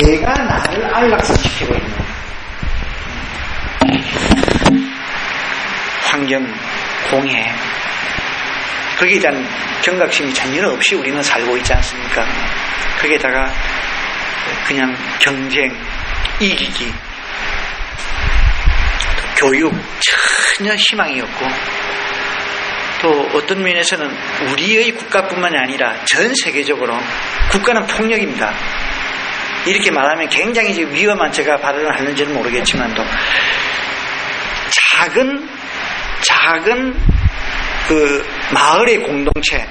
내가 나를 안락사시키고 있는 환경, 공해, 거기에 대한 경각심이 전혀 없이 우리는 살고 있지 않습니까? 거기에다가 그냥 경쟁, 이기기, 교육 전혀 희망이 없고, 또 어떤 면에서는 우리의 국가뿐만이 아니라 전 세계적으로 국가는 폭력입니다. 이렇게 말하면 굉장히 위험한 제가 발언을 하는지는 모르겠지만도 작은 그 마을의 공동체,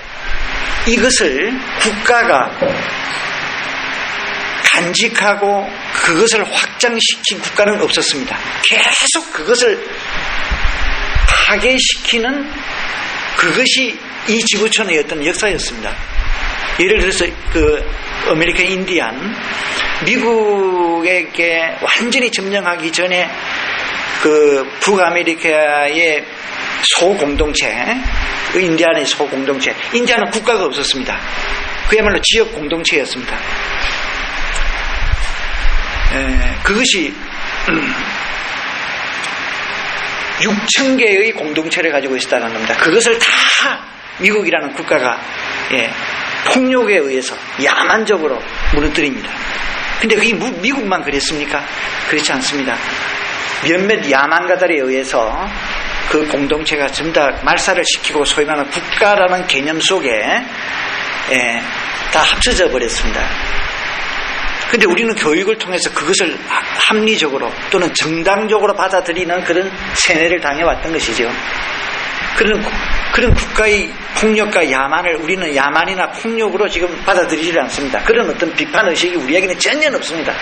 이것을 국가가 간직하고 그것을 확장시킨 국가는 없었습니다. 계속 그것을 파괴시키는 그것이 이 지구촌의 어떤 역사였습니다. 예를 들어서 그 아메리칸 인디안, 미국에게 완전히 점령하기 전에 그 북아메리카의 소공동체, 그 인디안의 소공동체, 인디안은 국가가 없었습니다. 그야말로 지역 공동체였습니다. 그것이 6,000개의 공동체를 가지고 있었다는 겁니다. 그것을 다 미국이라는 국가가 폭력에 의해서 야만적으로 무너뜨립니다. 근데 그게 미국만 그랬습니까? 그렇지 않습니다. 몇몇 야만가들에 의해서 그 공동체가 전부 다 말살을 시키고 소위 말하는 국가라는 개념 속에 다 합쳐져 버렸습니다. 근데 우리는 교육을 통해서 그것을 합리적으로 또는 정당적으로 받아들이는 그런 세뇌를 당해왔던 것이죠. 그런 국가의 폭력과 야만을 우리는 야만이나 폭력으로 지금 받아들이지 않습니다. 그런 어떤 비판의식이 우리에게는 전혀 없습니다.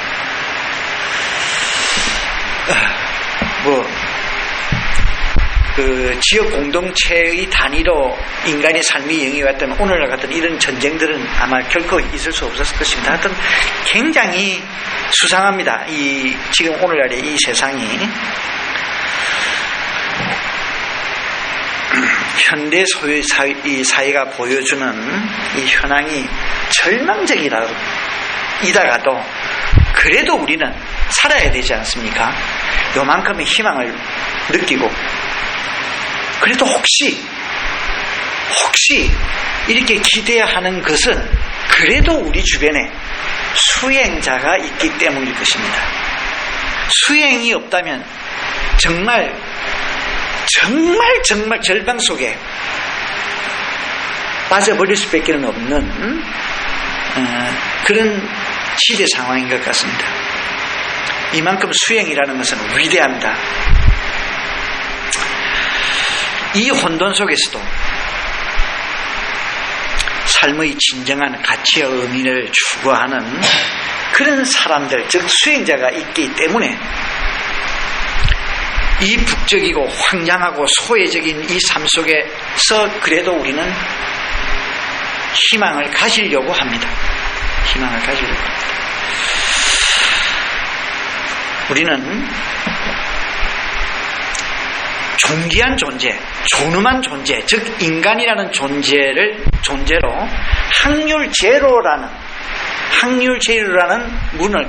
그 지역 공동체의 단위로 인간의 삶이 영위했다면 오늘날 같은 이런 전쟁들은 아마 결코 있을 수 없었을 것입니다. 하여튼 굉장히 수상합니다. 지금 오늘날의 이 세상이 현대 소유 사회가 보여주는 이 현황이 절망적이다가도 그래도 우리는 살아야 되지 않습니까? 요만큼의 희망을 느끼고, 그래도 혹시 이렇게 기대야 하는 것은 그래도 우리 주변에 수행자가 있기 때문일 것입니다. 수행이 없다면 정말 절망 속에 빠져버릴 수밖에 없는 그런 시대 상황인 것 같습니다. 이만큼 수행이라는 것은 위대합니다. 이 혼돈 속에서도 삶의 진정한 가치와 의미를 추구하는 그런 사람들, 즉 수행자가 있기 때문에 이 북적이고 황량하고 소외적인 이 삶 속에서 그래도 우리는 희망을 가지려고 합니다. 희망을 가지려고 합니다. 우리는 존귀한 존재, 존엄한 존재, 즉 인간이라는 존재로 확률 제로라는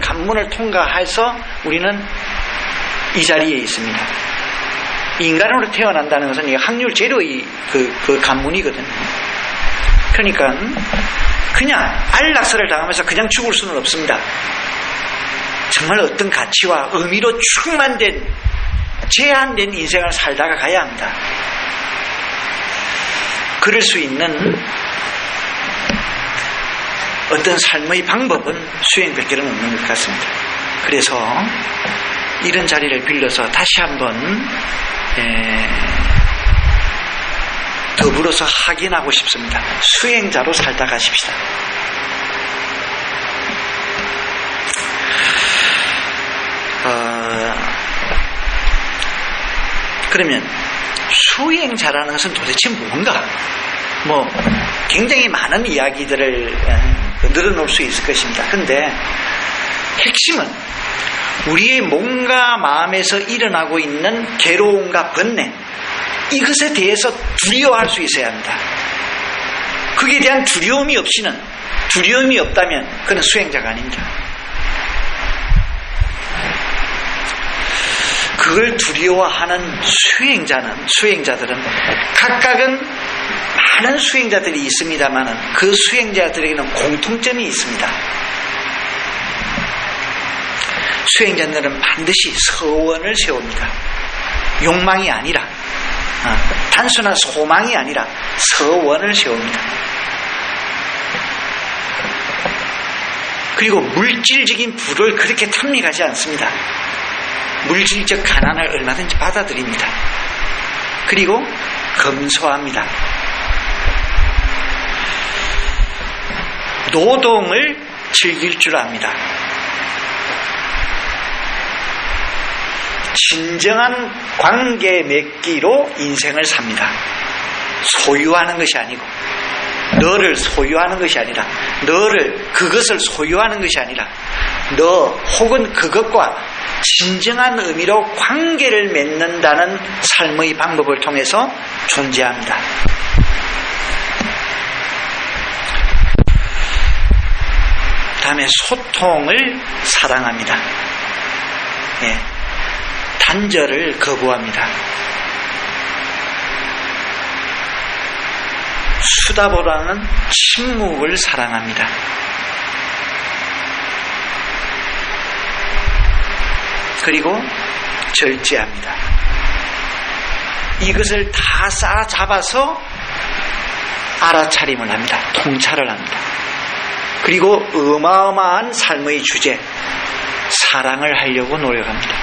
관문을 통과해서 우리는 이 자리에 있습니다. 인간으로 태어난다는 것은 이 확률 제로의 그 관문이거든요. 그러니까 그냥 안락사를 당하면서 그냥 죽을 수는 없습니다. 정말 어떤 가치와 의미로 충만된 제한된 인생을 살다가 가야 합니다. 그럴 수 있는 어떤 삶의 방법은 수행밖에 없는 것 같습니다. 그래서 이런 자리를 빌려서 다시 한번 더불어서 확인하고 싶습니다. 수행자로 살다 가십시다. 그러면 수행자라는 것은 도대체 뭔가? 굉장히 많은 이야기들을 늘어놓을 수 있을 것입니다. 근데 핵심은 우리의 몸과 마음에서 일어나고 있는 괴로움과 번뇌, 이것에 대해서 두려워할 수 있어야 합니다. 그에 대한 두려움이 없다면 그는 수행자가 아닙니다. 그걸 두려워하는 수행자들은 각각은 많은 수행자들이 있습니다만 그 수행자들에게는 공통점이 있습니다. 수행자들은 반드시 서원을 세웁니다. 욕망이 아니라, 단순한 소망이 아니라 서원을 세웁니다. 그리고 물질적인 부를 그렇게 탐닉하지 않습니다. 물질적 가난을 얼마든지 받아들입니다. 그리고 검소합니다. 노동을 즐길 줄 압니다. 진정한 관계 맺기로 인생을 삽니다. 소유하는 것이 아니고, 너를 소유하는 것이 아니라, 그것을 소유하는 것이 아니라, 너 혹은 그것과 진정한 의미로 관계를 맺는다는 삶의 방법을 통해서 존재합니다. 다음에 소통을 사랑합니다. 예. 단절을 거부합니다. 수다보다는 침묵을 사랑합니다. 그리고 절제합니다. 이것을 다 싸잡아서 알아차림을 합니다. 통찰을 합니다. 그리고 어마어마한 삶의 주제, 사랑을 하려고 노력합니다.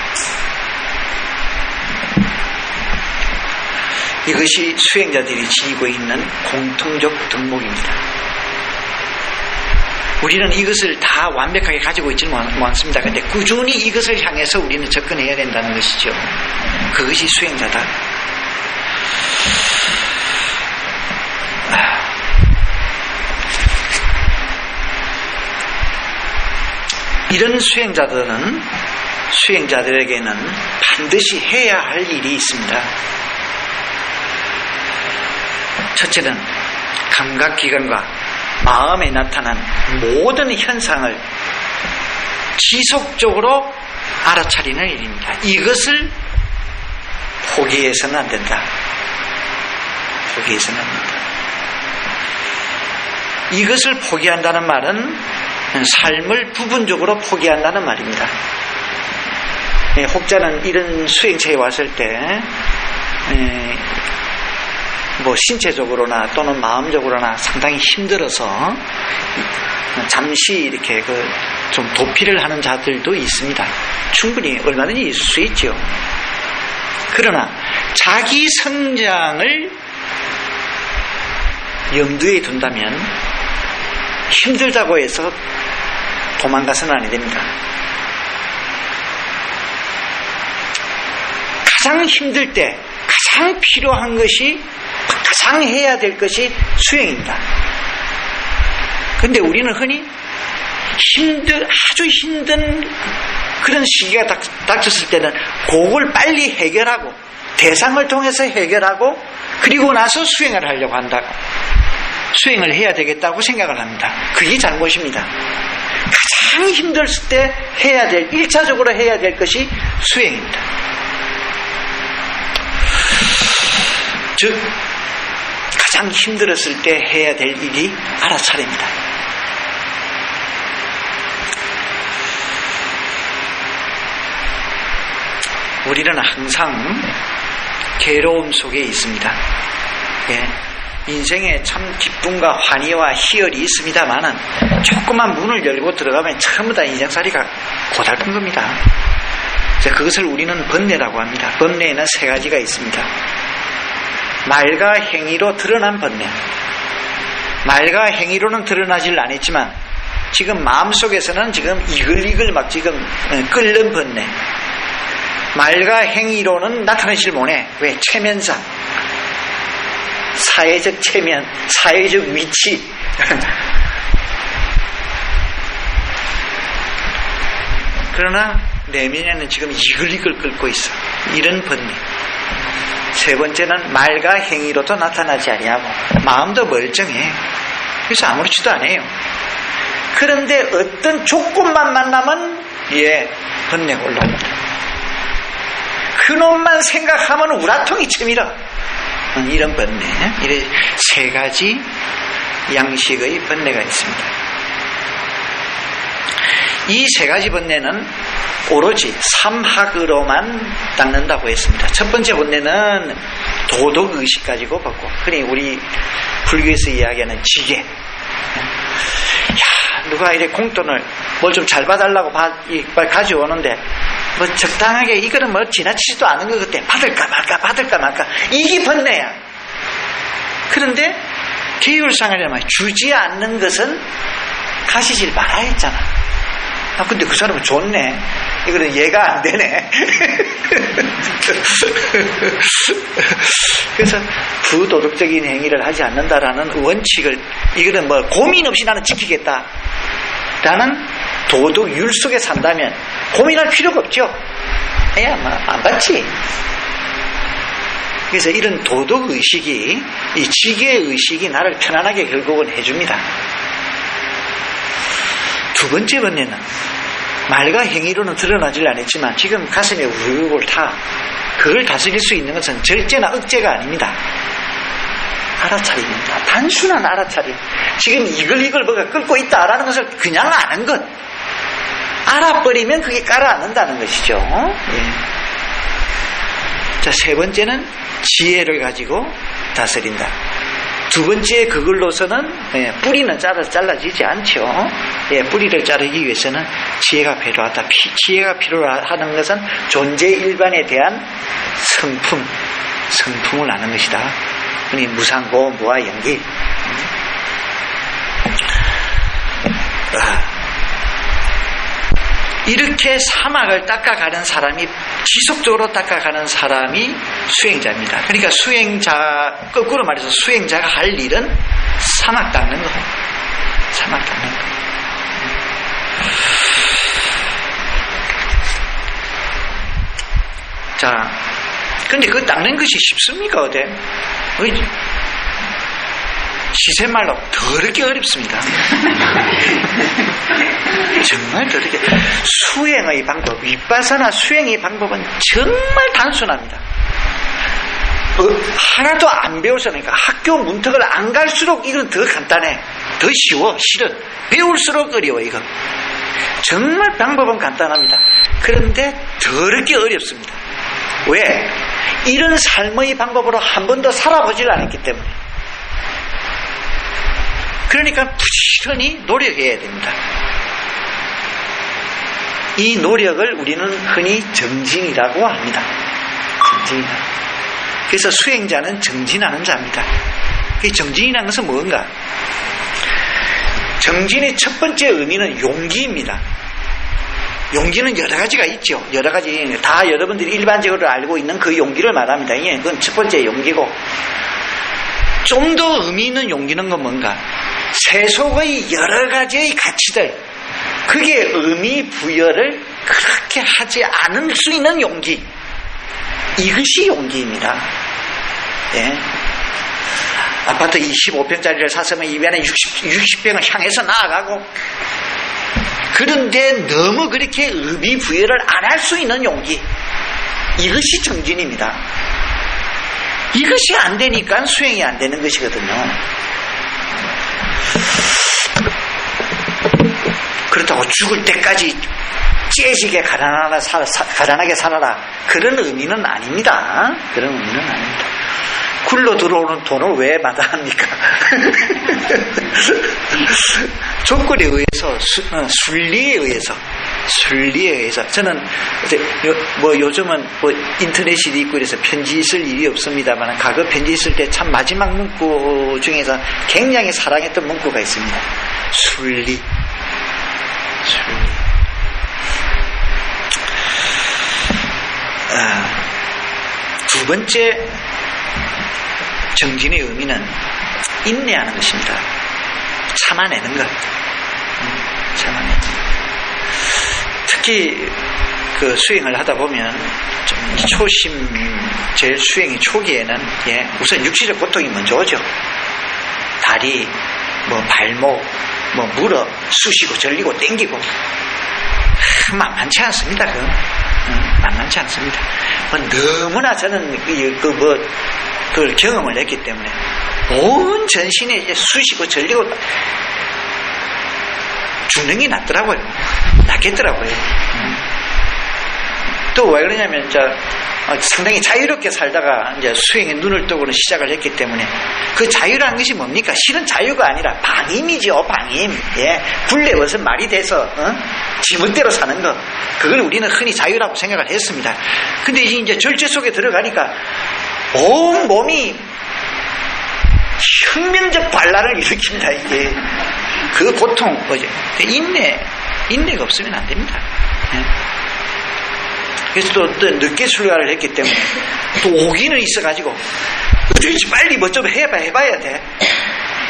이것이 수행자들이 지니고 있는 공통적 덕목입니다. 우리는 이것을 다 완벽하게 가지고 있지는 않습니다. 그런데 꾸준히 이것을 향해서 우리는 접근해야 된다는 것이죠. 그것이 수행자다. 이런 수행자들에게는 반드시 해야 할 일이 있습니다. 첫째는 감각기관과 마음에 나타난 모든 현상을 지속적으로 알아차리는 일입니다. 이것을 포기해서는 안 된다. 포기해서는 안 된다. 이것을 포기한다는 말은 삶을 부분적으로 포기한다는 말입니다. 혹자는 이런 수행체에 왔을 때 신체적으로나 또는 마음적으로나 상당히 힘들어서 잠시 이렇게 좀 도피를 하는 자들도 있습니다. 충분히 얼마든지 있을 수 있죠. 그러나 자기 성장을 염두에 둔다면 힘들다고 해서 도망가서는 아니 됩니다. 가장 힘들 때 가장 필요한 것이, 가장 해야 될 것이 수행입니다. 그런데 우리는 흔히 아주 힘든 그런 시기가 닥쳤을 때는 그걸 빨리 해결하고 대상을 통해서 해결하고 그리고 나서 수행을 하려고 한다고, 수행을 해야 되겠다고 생각을 합니다. 그게 잘못입니다. 가장 힘들을 때 해야 될, 1차적으로 해야 될 것이 수행입니다. 즉 가장 힘들었을 때 해야 될 일이 알아차립니다. 우리는 항상 괴로움 속에 있습니다. 예. 인생에 참 기쁨과 환희와 희열이 있습니다만은 조그만 문을 열고 들어가면 처음부터 인생살이가 고달픈 겁니다. 그것을 우리는 번뇌라고 합니다. 번뇌에는 3가지가 있습니다. 말과 행위로 드러난 번뇌. 말과 행위로는 드러나질 않았지만 지금 마음속에서는 지금 이글이글 막 지금 끓는 번뇌. 말과 행위로는 나타내질 못해. 왜? 체면상, 사회적 체면, 사회적 위치. 그러나 내면에는 지금 이글이글 끓고 있어. 이런 번뇌. 3번째는 말과 행위로도 나타나지 아니하고 마음도 멀쩡해. 그래서 아무렇지도 않아요. 그런데 어떤 조건만 만나면 번뇌가 올라옵니다. 그놈만 생각하면 우라통이 치밀어. 이런 번뇌, 이런 세 가지 양식의 번뇌가 있습니다. 이 세 가지 번뇌는 오로지 삼학으로만 닦는다고 했습니다. 첫 번째 번뇌는 도덕의식 가지고 벗고, 흔히 우리 불교에서 이야기하는 지계. 누가 이래 공돈을 뭘 좀 잘 봐달라고 가져오는데 뭐 적당하게 이거는 뭐 지나치지도 않은 것 같아. 받을까 말까 이게 번뇌야. 그런데 계율상이라는 말 주지 않는 것은 가시질 말아야 했잖아. 근데 그 사람은 좋네. 이거는 얘가 안 되네. 그래서 부도덕적인 행위를 하지 않는다라는 원칙을, 이거는 뭐 고민 없이 나는 지키겠다 라는 도덕율 속에 산다면 고민할 필요가 없죠. 야, 뭐 안 받지. 그래서 이런 도덕의식이, 이 지계의식이 나를 편안하게 결국은 해줍니다. 두 번째 번뇌는 말과 행위로는 드러나질 않았지만 지금 가슴에 울울 타, 그걸 다스릴 수 있는 것은 절제나 억제가 아닙니다. 알아차림입니다. 단순한 알아차림. 지금 이걸 뭐가 끌고 있다라는 것을 그냥 아는 것. 알아버리면 그게 깔아앉는다는 것이죠. 예. 자, 세 번째는 지혜를 가지고 다스린다. 두 번째 그걸로서는 뿌리는 잘라지지 않죠. 뿌리를 자르기 위해서는 지혜가 필요하다. 지혜가 필요하는 것은 존재 일반에 대한 성품을 아는 것이다. 흔히 무상고, 무아, 연기. 이렇게 사막을 닦아가는 사람이, 지속적으로 닦아가는 사람이 수행자입니다. 그러니까 거꾸로 말해서 수행자가 할 일은 사막 닦는 거. 사막 닦는 거. 자, 근데 그 닦는 것이 쉽습니까, 어때? 시샘말로 더럽게 어렵습니다. 정말 더럽게. 수행의 방법, 윗바사나 수행의 방법은 정말 단순합니다. 하나도 안 배워서, 그러니까 학교 문턱을 안 갈수록 이건 더 간단해. 더 쉬워, 실은. 배울수록 어려워, 이거. 정말 방법은 간단합니다. 그런데 더럽게 어렵습니다. 왜? 이런 삶의 방법으로 한 번도 살아보질 않았기 때문에. 그러니까 부지런히 노력해야 됩니다. 이 노력을 우리는 흔히 정진이라고 합니다. 정진이다. 그래서 수행자는 정진하는 자입니다. 이 정진이라는 것은 뭔가? 정진의 첫 번째 의미는 용기입니다. 용기는 여러 가지가 있죠. 여러 가지, 다 여러분들이 일반적으로 알고 있는 그 용기를 말합니다. 그건 첫 번째 용기고, 좀 더 의미 있는 용기는 건 뭔가? 세속의 여러 가지의 가치들, 그게 의미 부여를 그렇게 하지 않을 수 있는 용기, 이것이 용기입니다. 예. 아파트 25평짜리를 샀으면 이번에 60평을 향해서 나아가고, 그런데 너무 그렇게 의미 부여를 안 할 수 있는 용기, 이것이 정진입니다. 이것이 안 되니까 수행이 안 되는 것이거든요. 그렇다고 죽을 때까지 째지게 가난하게 살아라, 그런 의미는 아닙니다. 그런 의미는 아닙니다. 굴러 들어오는 돈을 왜 마다합니까? 조건에 의해서, 순리에 의해서. 저는 요즘은 인터넷이 있고 그래서 편지 쓸 일이 없습니다만, 과거 편지 쓸 때 참 마지막 문구 중에서 굉장히 사랑했던 문구가 있습니다. 순리. 두 번째 정진의 의미는 인내하는 것입니다. 참아내는 것. 참아내는 것. 특히 그 수행을 하다 보면 좀 제일 수행이 초기에는 우선 육체적 고통이 먼저 오죠. 다리, 발목, 무릎 쑤시고 절리고 땡기고 만만치 않습니다. 그건. 만만치 않습니다. 너무나 저는 그걸 경험을 했기 때문에 온 전신에 이제 쑤시고 절리고 주능이 났더라고요. 낫겠더라고요. 또 왜 그러냐면 상당히 자유롭게 살다가 이제 수행에 눈을 뜨고는 시작을 했기 때문에 그 자유라는 것이 뭡니까? 실은 자유가 아니라 방임이죠. 방임. 예, 굴레 벗은 말이 돼서 지멋대로 사는 거. 그걸 우리는 흔히 자유라고 생각을 했습니다. 근데 이제 절제 속에 들어가니까 온 몸이 혁명적 반란을 일으킵니다. 이게 그 고통, 뭐죠? 인내가 없으면 안 됩니다. 예. 그래서 또 늦게 출가를 했기 때문에 또 오기는 있어가지고 어떻게 빨리 뭐 좀 해봐야 돼.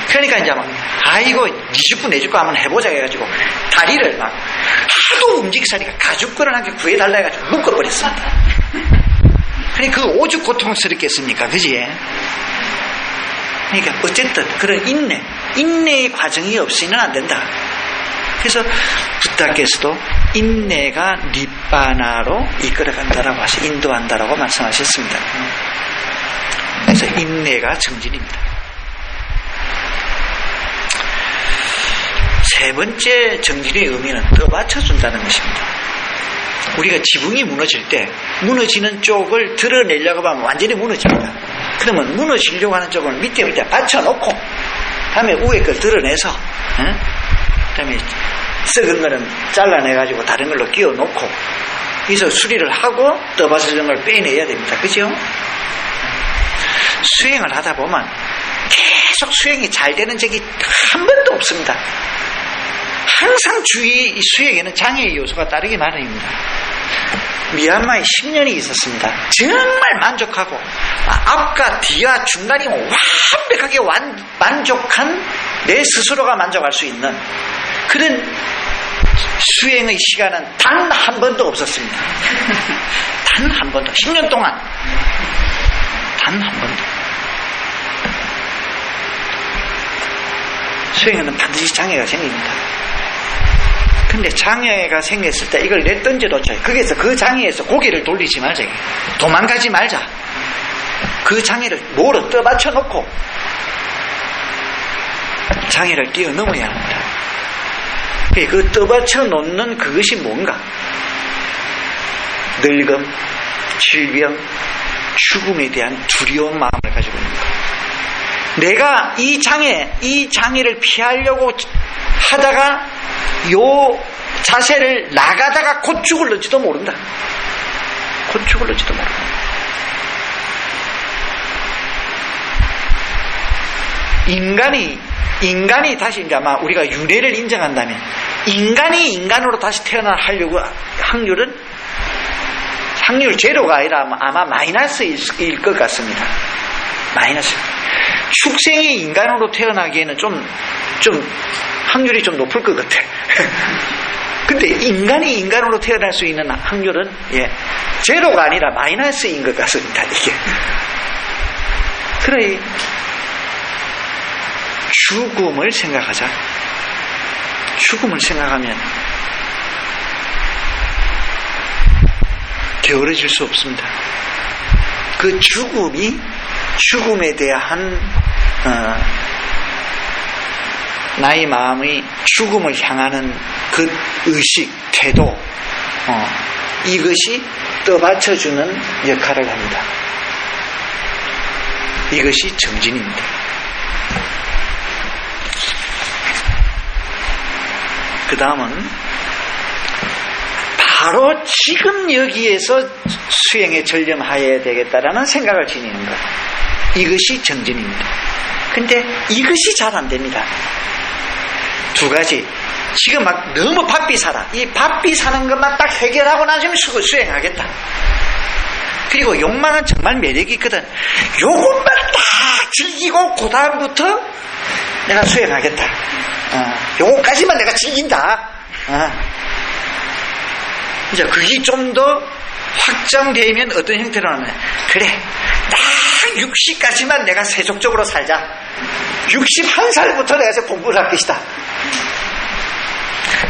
그러니까 이제 막 아이고 20분 내줄거 한번 해보자 해가지고 다리를 막 하도 움직이사니까 가죽끈을 한 개 구해달라 해가지고 묶어버렸습니다. 그러니까 그 오죽 고통스럽겠습니까, 그지? 그러니까 어쨌든 그런 인내의 과정이 없이는 안 된다. 그래서 부다께서도 인내가 니바나로 이끌어간다라고 하셔, 인도한다라고 말씀하셨습니다. 그래서 인내가 정진입니다. 세 번째 정진의 의미는 떠받쳐준다는 것입니다. 우리가 지붕이 무너질 때 무너지는 쪽을 드러내려고 하면 완전히 무너집니다. 그러면 무너지려고 하는 쪽을 밑에 받쳐놓고 다음에 위에 걸 드러내서 그다음에 썩은 거는 잘라내가지고 다른 걸로 끼워놓고 여기서 수리를 하고 떠받쳐준 걸 빼내야 됩니다. 그죠? 수행을 하다 보면 계속 수행이 잘 되는 적이 한 번도 없습니다. 항상 주위 수행에는 장애의 요소가 따르기 마련입니다. 미얀마에 10년이 있었습니다. 정말 만족하고 앞과 뒤와 중간이 완벽하게 만족한 내 스스로가 만족할 수 있는 그런 수행의 시간은 단 한 번도 없었습니다. 단 한 번도. 10년 동안 단 한 번도. 수행에는 반드시 장애가 생깁니다. 근데 장애가 생겼을 때 이걸 내던져놓자. 거기에서 그 장애에서 고개를 돌리지 말자. 도망가지 말자. 그 장애를 뭐로 떠받쳐놓고 장애를 뛰어넘어야 합니다. 그 떠받쳐놓는 그것이 뭔가? 늙음, 질병, 죽음에 대한 두려운 마음을 가지고 있는 것. 내가 이 장애를 피하려고 하다가 요 자세를 나가다가 곧 죽을는지도 모른다. 곧 죽을는지도 모른다. 인간이 다시 이제 아마 우리가 윤회를 인정한다면 인간이 인간으로 다시 태어나려고 확률 제로가 아니라 아마 마이너스일 것 같습니다. 마이너스. 축생이 인간으로 태어나기에는 좀 확률이 좀 높을 것 같아. 근데 인간이 인간으로 태어날 수 있는 확률은 제로가 아니라 마이너스인 것 같습니다. 이게. 그래 죽음을 생각하자. 죽음을 생각하면 게으러질 수 없습니다. 그 죽음에 대한 나의 마음의 죽음을 향하는 그 의식, 태도, 이것이 떠받쳐주는 역할을 합니다. 이것이 정진입니다. 그 다음은 바로 지금 여기에서 수행에 전념하여야 되겠다라는 생각을 지니는 것. 이것이 정진입니다. 근데 이것이 잘 안 됩니다. 두 가지. 지금 막 너무 바삐 살아. 이 바삐 사는 것만 딱 해결하고 나중에 수행하겠다. 그리고 욕망은 정말 매력이 있거든. 요것만 딱 즐기고 그 다음부터 내가 수행하겠다. 요거까지만 내가 즐긴다. 이제 그게 좀 더 확장되면 어떤 형태로 하면 그래 딱 60까지만 내가 세속적으로 살자. 61살부터 내가 이제 공부를 할 것이다.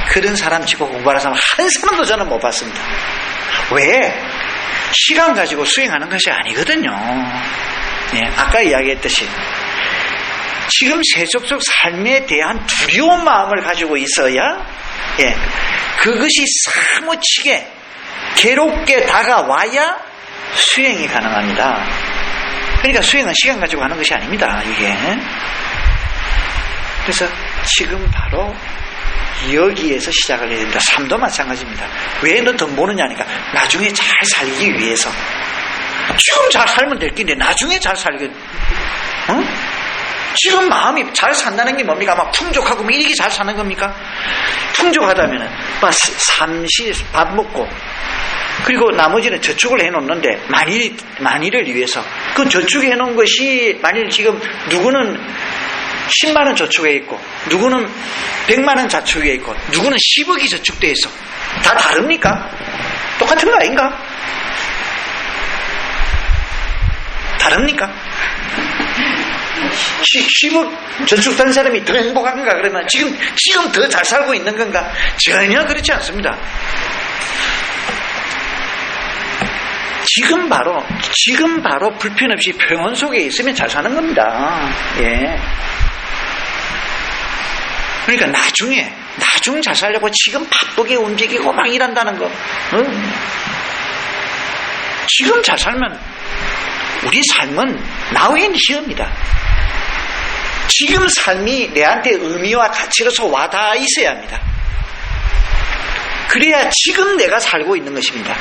그런 사람 치고 공부하는 사람 한 사람도 저는 못 봤습니다. 왜? 시간 가지고 수행하는 것이 아니거든요. 예, 아까 이야기했듯이 지금 세속적 삶에 대한 두려운 마음을 가지고 있어야 예, 그것이 사무치게 괴롭게 다가와야 수행이 가능합니다. 그러니까 수행은 시간 가지고 하는 것이 아닙니다. 이게. 그래서 지금 바로 여기에서 시작을 해야 됩니다. 삶도 마찬가지입니다. 왜 너 돈 모으느냐니까 나중에 잘 살기 위해서. 지금 잘 살면 될 긴데 나중에 잘 살기 지금 마음이 잘 산다는 게 뭡니까? 막 풍족하고 이렇게 잘 사는 겁니까? 풍족하다면은 막 잠시 밥 먹고 그리고 나머지는 저축을 해놓는데 만일을 위해서 그 저축해 놓은 것이 만일 지금 누구는 10만 원 저축해 있고 누구는 100만 원 저축해 있고 누구는 10억이 저축돼 있어. 다 다릅니까? 똑같은 거 아닌가? 다릅니까? 10억 저축한 사람이 더 행복한가? 그러면 지금 더 잘 살고 있는 건가? 전혀 그렇지 않습니다. 지금 바로 불편 없이 평온 속에 있으면 잘 사는 겁니다. 예. 그러니까 나중 잘 살려고 지금 바쁘게 움직이고 막 일한다는 거. 지금 잘 살면 우리 삶은 now and here입니다. 지금 삶이 내한테 의미와 가치로서 와닿아 있어야 합니다. 그래야 지금 내가 살고 있는 것입니다.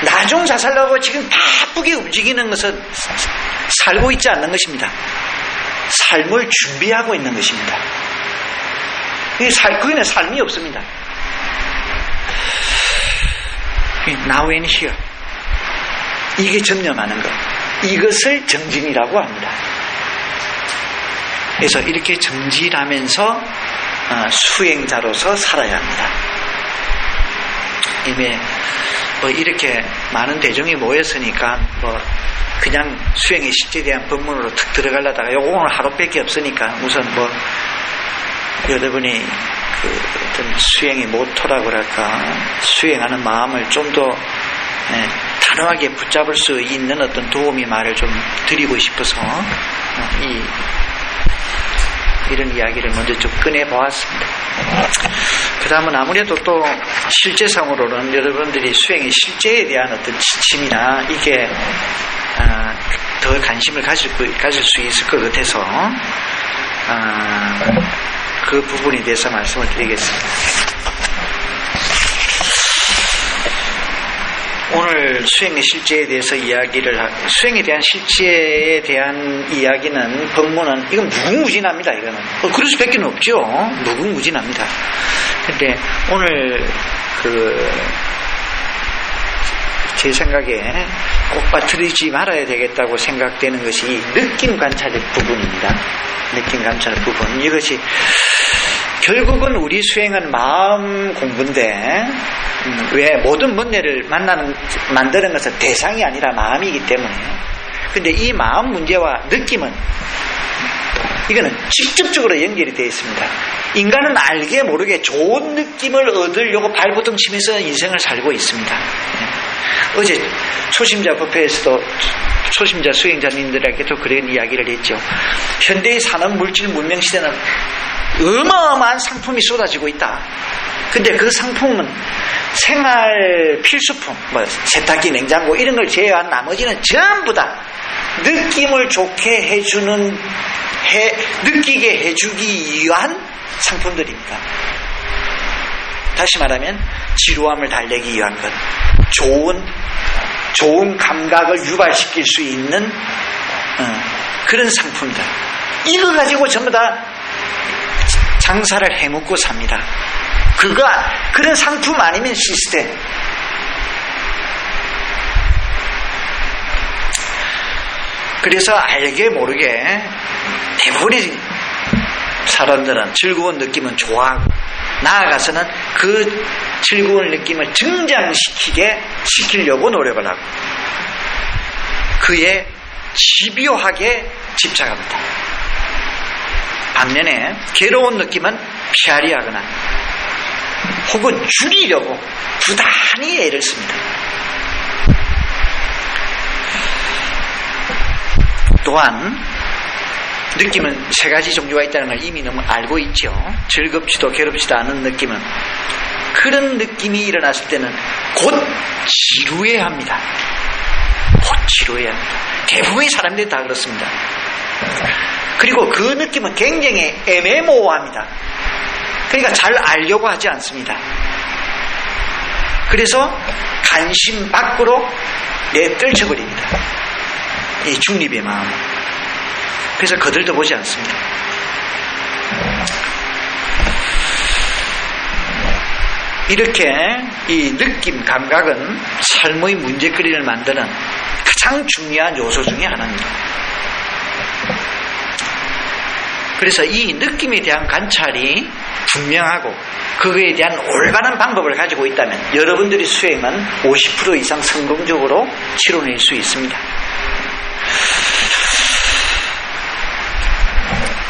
나중 잘 살려고 지금 바쁘게 움직이는 것은 살고 있지 않는 것입니다. 삶을 준비하고 있는 것입니다. 그게는 삶이 없습니다. Now and here. 이게 전념하는 것. 이것을 정진이라고 합니다. 그래서 이렇게 정진하면서 수행자로서 살아야 합니다. 이미 이렇게 많은 대중이 모였으니까 그냥 수행의 실제에 대한 법문으로 툭 들어가려다가 오늘 하루밖에 없으니까 우선 여러분이 어떤 수행의 모토라고 할까 수행하는 마음을 좀 더 단호하게 붙잡을 수 있는 어떤 도움이 말을 좀 드리고 싶어서 이런 이야기를 먼저 좀 꺼내보았습니다. 그 다음은 아무래도 또 실제상으로는 여러분들이 수행의 실제에 대한 어떤 지침이나 이게 더 관심을 가질 수 있을 것 같아서 그 부분에 대해서 말씀을 드리겠습니다. 오늘 수행의 실제에 대해서 수행에 대한 실제에 대한 이야기는 법문은 이건 무궁무진합니다. 이거는 그럴 수밖에 없죠. 무궁무진합니다. 근데 오늘 제 생각에 꼭 빠뜨리지 말아야 되겠다고 생각되는 것이 느낌 관찰의 부분입니다. 느낌 관찰 부분. 이것이 결국은 우리 수행은 마음 공부인데 왜 모든 문제를 만드는 것은 대상이 아니라 마음이기 때문에 근데 이 마음 문제와 느낌은 이거는 직접적으로 연결이 되어 있습니다. 인간은 알게 모르게 좋은 느낌을 얻으려고 발버둥 치면서 인생을 살고 있습니다. 어제 초심자 법회에서도 초심자 수행자님들에게도 그런 이야기를 했죠. 현대의 산업 물질 문명 시대는 어마어마한 상품이 쏟아지고 있다. 근데 그 상품은 생활 필수품, 세탁기, 냉장고 이런 걸 제외한 나머지는 전부 다 느낌을 좋게 느끼게 해주기 위한 상품들입니다. 다시 말하면 지루함을 달래기 위한 것, 좋은 감각을 유발시킬 수 있는 그런 상품들. 이거 가지고 전부 다 장사를 해먹고 삽니다. 그런 상품 아니면 시스템. 그래서 알게 모르게 대부분의 사람들은 즐거운 느낌은 좋아하고 나아가서는 그 즐거운 느낌을 시키려고 노력을 하고 그에 집요하게 집착합니다. 반면에 괴로운 느낌은 피하려 하거나 혹은 줄이려고 부단히 애를 씁니다. 또한 느낌은 세 가지 종류가 있다는 걸 이미 너무 알고 있죠. 즐겁지도 괴롭지도 않은 느낌은, 그런 느낌이 일어났을 때는 곧 지루해야 합니다. 곧 지루해야 합니다. 대부분의 사람들이 다 그렇습니다. 그리고 그 느낌은 굉장히 애매모호합니다. 그러니까 잘 알려고 하지 않습니다. 그래서 관심 밖으로 내떨쳐버립니다. 이 중립의 마음. 그래서 거들떠 보지 않습니다. 이렇게 이 느낌, 감각은 삶의 문제거리를 만드는 가장 중요한 요소 중에 하나입니다. 그래서 이 느낌에 대한 관찰이 분명하고 그거에 대한 올바른 방법을 가지고 있다면 여러분들의 수행은 50% 이상 성공적으로 치러낼 수 있습니다.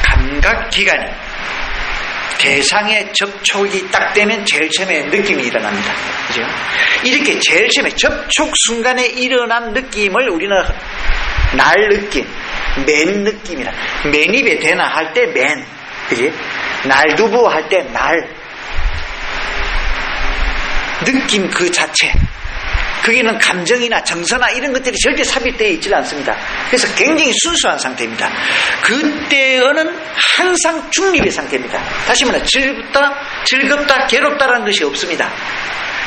감각기관이 대상의 접촉이 딱 되면 제일 처음에 느낌이 일어납니다. 그죠? 이렇게 제일 처음에 접촉 순간에 일어난 느낌을 우리는 날 느낌, 맨 느낌이라. 맨입에 대나 할 때 맨, 그지? 날두부 할 때 날. 느낌 그 자체. 거기는 감정이나 정서나 이런 것들이 절대 삽입되어 있지 않습니다. 그래서 굉장히 순수한 상태입니다. 그때는 항상 중립의 상태입니다. 다시 말해 즐겁다, 괴롭다라는 것이 없습니다.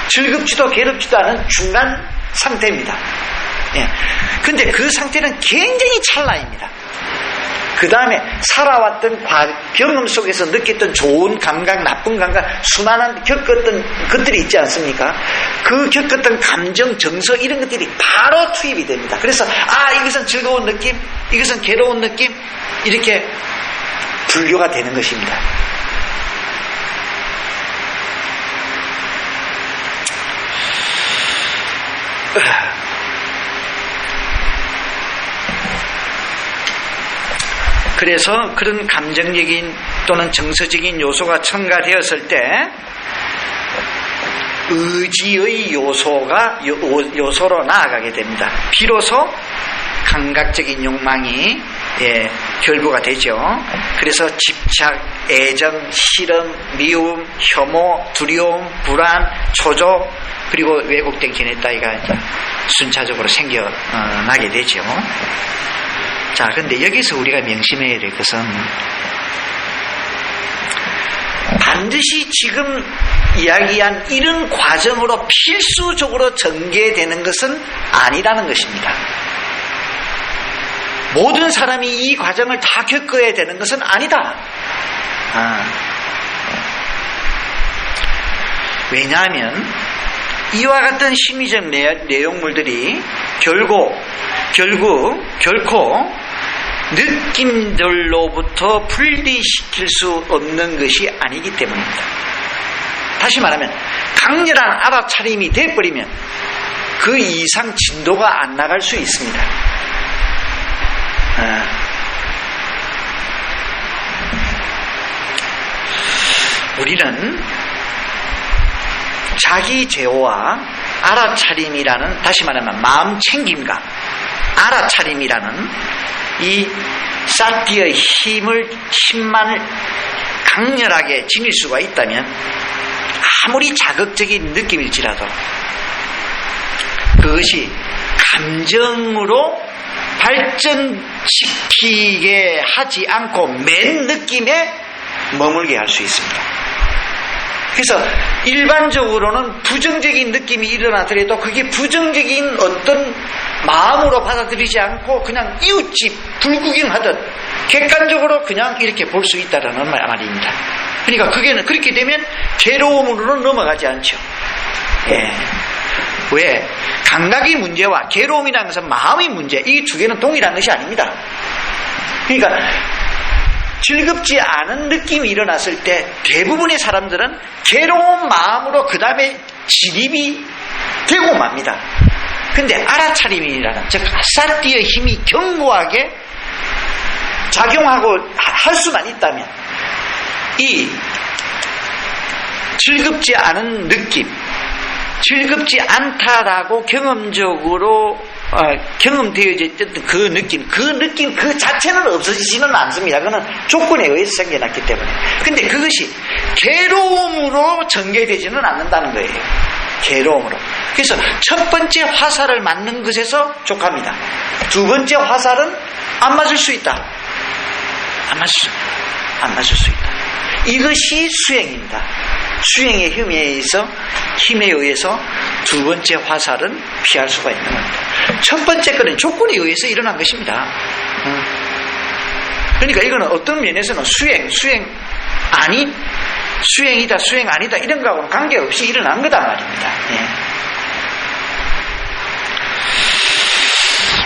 즐겁지도 괴롭지도 않은 중간 상태입니다. 예. 근데 그 상태는 굉장히 찰나입니다. 그 다음에 살아왔던 경험 속에서 느꼈던 좋은 감각, 나쁜 감각, 수많은 겪었던 것들이 있지 않습니까? 그 겪었던 감정, 정서 이런 것들이 바로 투입이 됩니다. 그래서 이것은 즐거운 느낌, 이것은 괴로운 느낌, 이렇게 분류가 되는 것입니다. 그래서 그런 감정적인 또는 정서적인 요소가 첨가되었을 때 의지의 요소로 나아가게 됩니다. 비로소 감각적인 욕망이 결부가 되죠. 그래서 집착, 애정, 실험, 미움, 혐오, 두려움, 불안, 초조, 그리고 왜곡된 견해 따위가 순차적으로 생겨나게 되죠. 자, 근데 여기서 우리가 명심해야 될 것은 반드시 지금 이야기한 이런 과정으로 필수적으로 전개되는 것은 아니라는 것입니다. 모든 사람이 이 과정을 다 겪어야 되는 것은 아니다. 왜냐하면 이와 같은 심리적 내용물들이 결코 느낌들로부터 분리시킬 수 없는 것이 아니기 때문입니다. 다시 말하면 강렬한 알아차림이 돼버리면 그 이상 진도가 안 나갈 수 있습니다. 우리는 자기 제어와 알아차림이라는, 다시 말하면 마음 챙김과 알아차림이라는 이 사티의 힘만 강렬하게 지닐 수가 있다면 아무리 자극적인 느낌일지라도 그것이 감정으로 발전시키게 하지 않고 맨 느낌에 머물게 할 수 있습니다. 그래서 일반적으로는 부정적인 느낌이 일어나더라도 그게 부정적인 어떤 마음으로 받아들이지 않고 그냥 이웃집 불구경하듯 객관적으로 그냥 이렇게 볼 수 있다는 말입니다. 그러니까 그렇게 되면 괴로움으로는 넘어가지 않죠. 왜? 감각의 문제와 괴로움이라는 것은 마음의 문제, 이 두 개는 동일한 것이 아닙니다. 그러니까 즐겁지 않은 느낌이 일어났을 때 대부분의 사람들은 괴로운 마음으로 그 다음에 진입이 되고 맙니다. 근데 알아차림이라는, 즉 사티의 힘이 견고하게 작용하고 할 수만 있다면 이 즐겁지 않은 느낌, 즐겁지 않다라고 경험적으로 경험되어져 있던 그 느낌 그 자체는 없어지지는 않습니다. 그거는 조건에 의해서 생겨났기 때문에. 근데 그것이 괴로움으로 전개되지는 않는다는 거예요. 괴로움으로. 그래서 첫 번째 화살을 맞는 것에서 족합니다. 두 번째 화살은 안 맞을 수 있다. 안 맞을 수 있다. 이것이 수행입니다. 수행의 힘에 의해서 두 번째 화살은 피할 수가 있는 겁니다. 첫 번째 거는 조건에 의해서 일어난 것입니다. 그러니까 이거는 어떤 면에서는 수행이다, 수행 아니다 이런 거하고는 관계없이 일어난 거다 말입니다.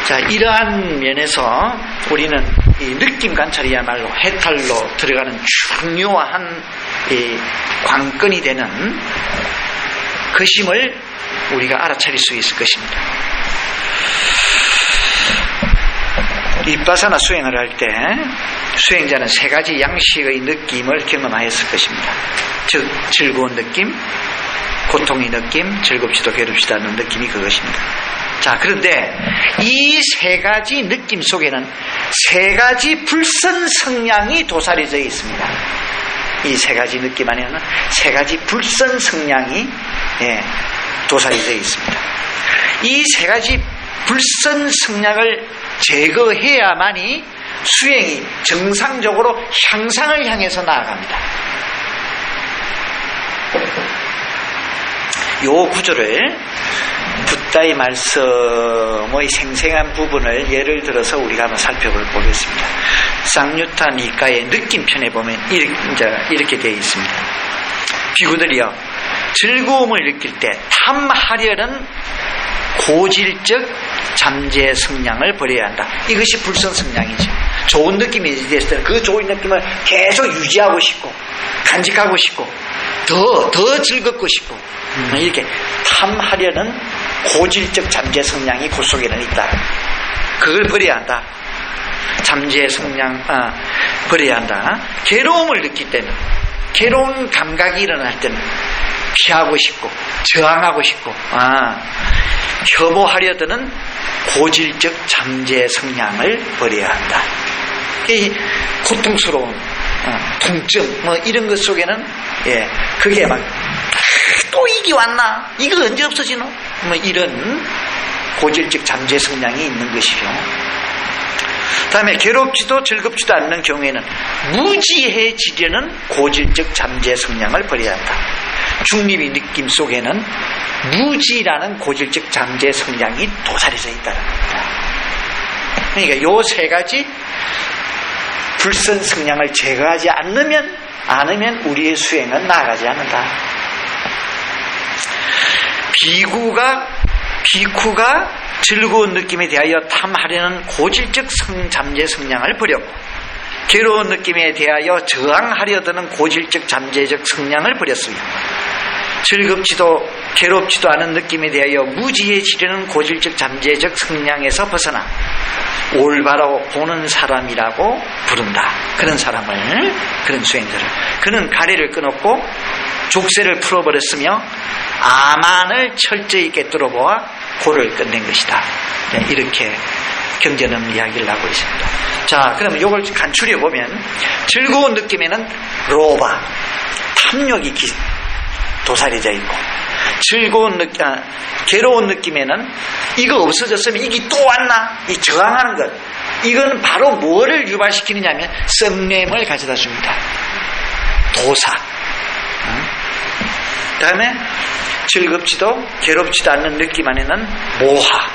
자, 이러한 면에서 우리는 이 느낌 관찰이야말로 해탈로 들어가는 중요한 이 관건이 되는 것임을 우리가 알아차릴 수 있을 것입니다. 윗바사나 수행을 할 때 수행자는 세 가지 양식의 느낌을 경험하였을 것입니다. 즉 즐거운 느낌, 고통의 느낌, 즐겁지도 괴롭지도 않은 느낌이 그것입니다. 자, 그런데 이 세 가지 느낌 속에는 세 가지 불선 성향이 도사리져 있습니다. 이 세 가지 느낌 안에는 세 가지 불선 성향이 도사리져 있습니다. 이 세 가지 불선 성향을 제거해야만이 수행이 정상적으로 향상을 향해서 나아갑니다. 요 구조를 붓다의 말씀의 생생한 부분을 예를 들어서 우리가 한번 살펴보겠습니다. 쌍유타 니까의 느낌편에 보면 이렇게 되어 있습니다. 비구들이여 즐거움을 느낄 때 탐하려는 고질적 잠재 성향을 버려야 한다. 이것이 불선 성향이죠. 좋은 느낌이 됐을 때 그 좋은 느낌을 계속 유지하고 싶고 간직하고 싶고 더 즐겁고 싶고 이렇게 탐하려는 고질적 잠재 성향이 그 속에는 있다. 그걸 버려야 한다. 잠재 성향 버려야 한다. 괴로움을 느낄 때는 괴로운 감각이 일어날 때는 피하고 싶고 저항하고 싶고 혐오하려 드는 고질적 잠재 성향을 버려야 한다. 이 고통스러운 통증 이런 것 속에는 그게 막 또 이게 왔나? 이거 언제 없어지노? 이런 고질적 잠재 성향이 있는 것이죠. 다음에 괴롭지도 즐겁지도 않는 경우에는 무지해지려는 고질적 잠재 성향을 버려야 한다. 중립의 느낌 속에는 무지라는 고질적 잠재 성향이 도사리져 있다는 겁니다. 그러니까 요 세 가지 불선 성향을 제거하지 않으면 우리의 수행은 나아가지 않는다. 비쿠가 즐거운 느낌에 대하여 탐하려는 고질적 잠재 성향을 버렸고 괴로운 느낌에 대하여 저항하려 드는 고질적 잠재적 성향을 버렸으며 즐겁지도 괴롭지도 않은 느낌에 대하여 무지해지려는 고질적 잠재적 성향에서 벗어나 올바로 보는 사람이라고 부른다. 그런 사람을, 그런 수행자를. 그는 가래를 끊었고 족쇄를 풀어버렸으며 아만을 철저히 꿰뚫어보아 고를 끝낸 것이다. 이렇게 경전은 이야기를 하고 있습니다. 자, 그러면 이걸 간추려보면 즐거운 느낌에는 로바, 탐욕이 도사리져 있고 괴로운 느낌에는 이거 없어졌으면 이게 또 왔나? 이 저항하는 것. 이건 바로 뭐를 유발시키느냐면 썩냄을 가져다 줍니다. 도사. 그 다음에 즐겁지도 괴롭지도 않는 느낌 안에는 모하,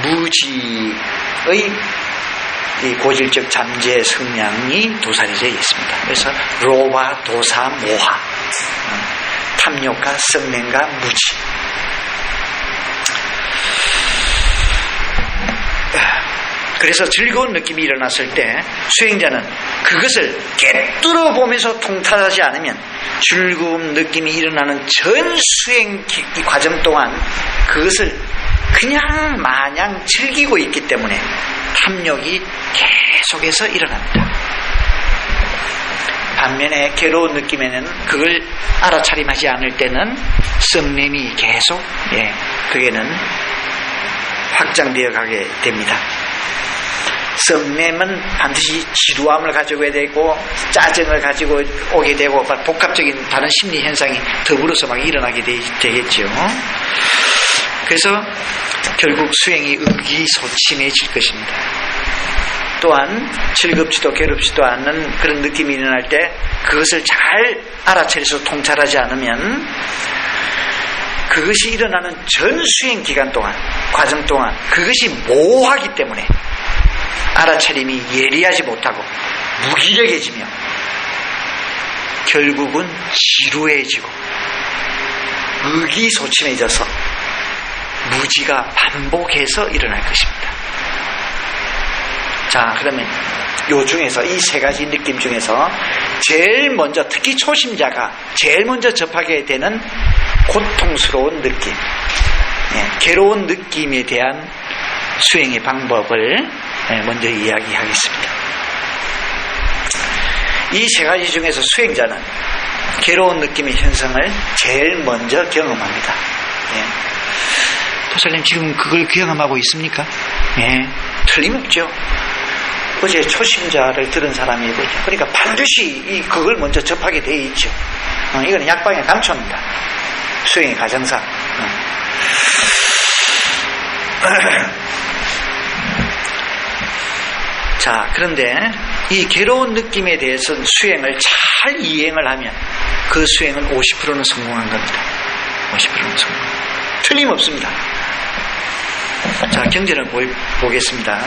무지의 이 고질적 잠재 성향이 도사리져 있습니다. 그래서 로바, 도사, 모하, 탐욕과 썩냄과 무지. 그래서 즐거운 느낌이 일어났을 때 수행자는 그것을 꿰뚫어 보면서 통탄하지 않으면 즐거운 느낌이 일어나는 전 수행 과정 동안 그것을 그냥 마냥 즐기고 있기 때문에 탐욕이 계속해서 일어납니다. 반면에 괴로운 느낌에는 그걸 알아차림하지 않을 때는 썩냄이 계속 그게는 확장되어 가게 됩니다. 썩냄은 반드시 지루함을 가지고 되고 짜증을 가지고 오게 되고 복합적인 다른 심리 현상이 더불어서 막 일어나게 되겠죠. 그래서 결국 수행이 의기소침해질 것입니다. 또한 즐겁지도 괴롭지도 않는 그런 느낌이 일어날 때 그것을 잘 알아차려서 통찰하지 않으면 그것이 일어나는 전 수행 기간 동안, 과정 동안 그것이 모호하기 때문에 알아차림이 예리하지 못하고 무기력해지며 결국은 지루해지고 의기소침해져서 무지가 반복해서 일어날 것입니다. 자, 그러면 요 중에서 이 세 가지 느낌 중에서 제일 먼저, 특히 초심자가 제일 먼저 접하게 되는 고통스러운 느낌, 괴로운 느낌에 대한 수행의 방법을 먼저 이야기하겠습니다. 이 세 가지 중에서 수행자는 괴로운 느낌의 현상을 제일 먼저 경험합니다. 도사님 지금 그걸 경험하고 있습니까? 틀림없죠. 어제 초심자를 들은 사람이 있거든요. 그러니까 반드시 그걸 먼저 접하게 되어 있죠. 이거는 약방의 감초입니다. 수행의 가정상. 자, 그런데 이 괴로운 느낌에 대해서는 수행을 잘 이행을 하면 그 수행은 50%는 성공한 겁니다. 50%는 성공. 틀림없습니다. 자, 경전을 보겠습니다.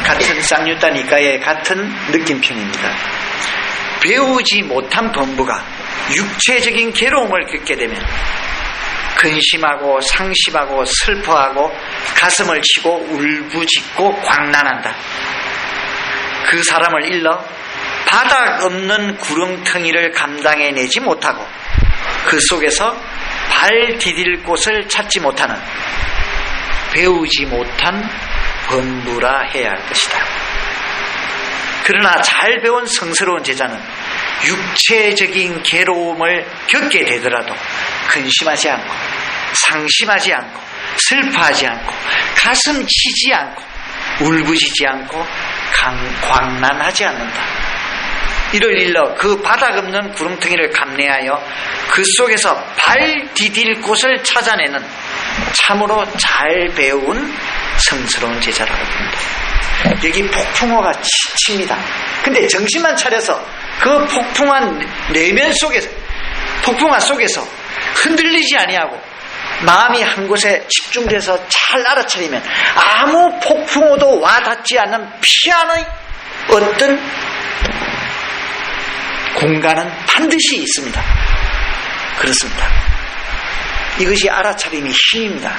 같은 쌍유타 니까의 같은 느낌편입니다. 배우지 못한 범부가 육체적인 괴로움을 겪게 되면 근심하고 상심하고 슬퍼하고 가슴을 치고 울부짖고 광난한다. 그 사람을 일러 바닥 없는 구렁텅이를 감당해내지 못하고 그 속에서 발 디딜 곳을 찾지 못하는 배우지 못한 범부라 해야 할 것이다. 그러나 잘 배운 성스러운 제자는 육체적인 괴로움을 겪게 되더라도 근심하지 않고 상심하지 않고 슬퍼하지 않고 가슴 치지 않고 울부짖지 않고 광난하지 않는다. 이를 일러 그 바닥 없는 구렁텅이를 감내하여 그 속에서 발 디딜 곳을 찾아내는 참으로 잘 배운 성스러운 제자라고 합니다. 여기 폭풍우가 칩니다. 근데 정신만 차려서 그 폭풍한 내면 속에서, 폭풍화 속에서 흔들리지 아니하고 마음이 한 곳에 집중돼서 잘 알아차리면 아무 폭풍우도 와닿지 않는 피안의 어떤 공간은 반드시 있습니다. 그렇습니다. 이것이 알아차림의 힘입니다.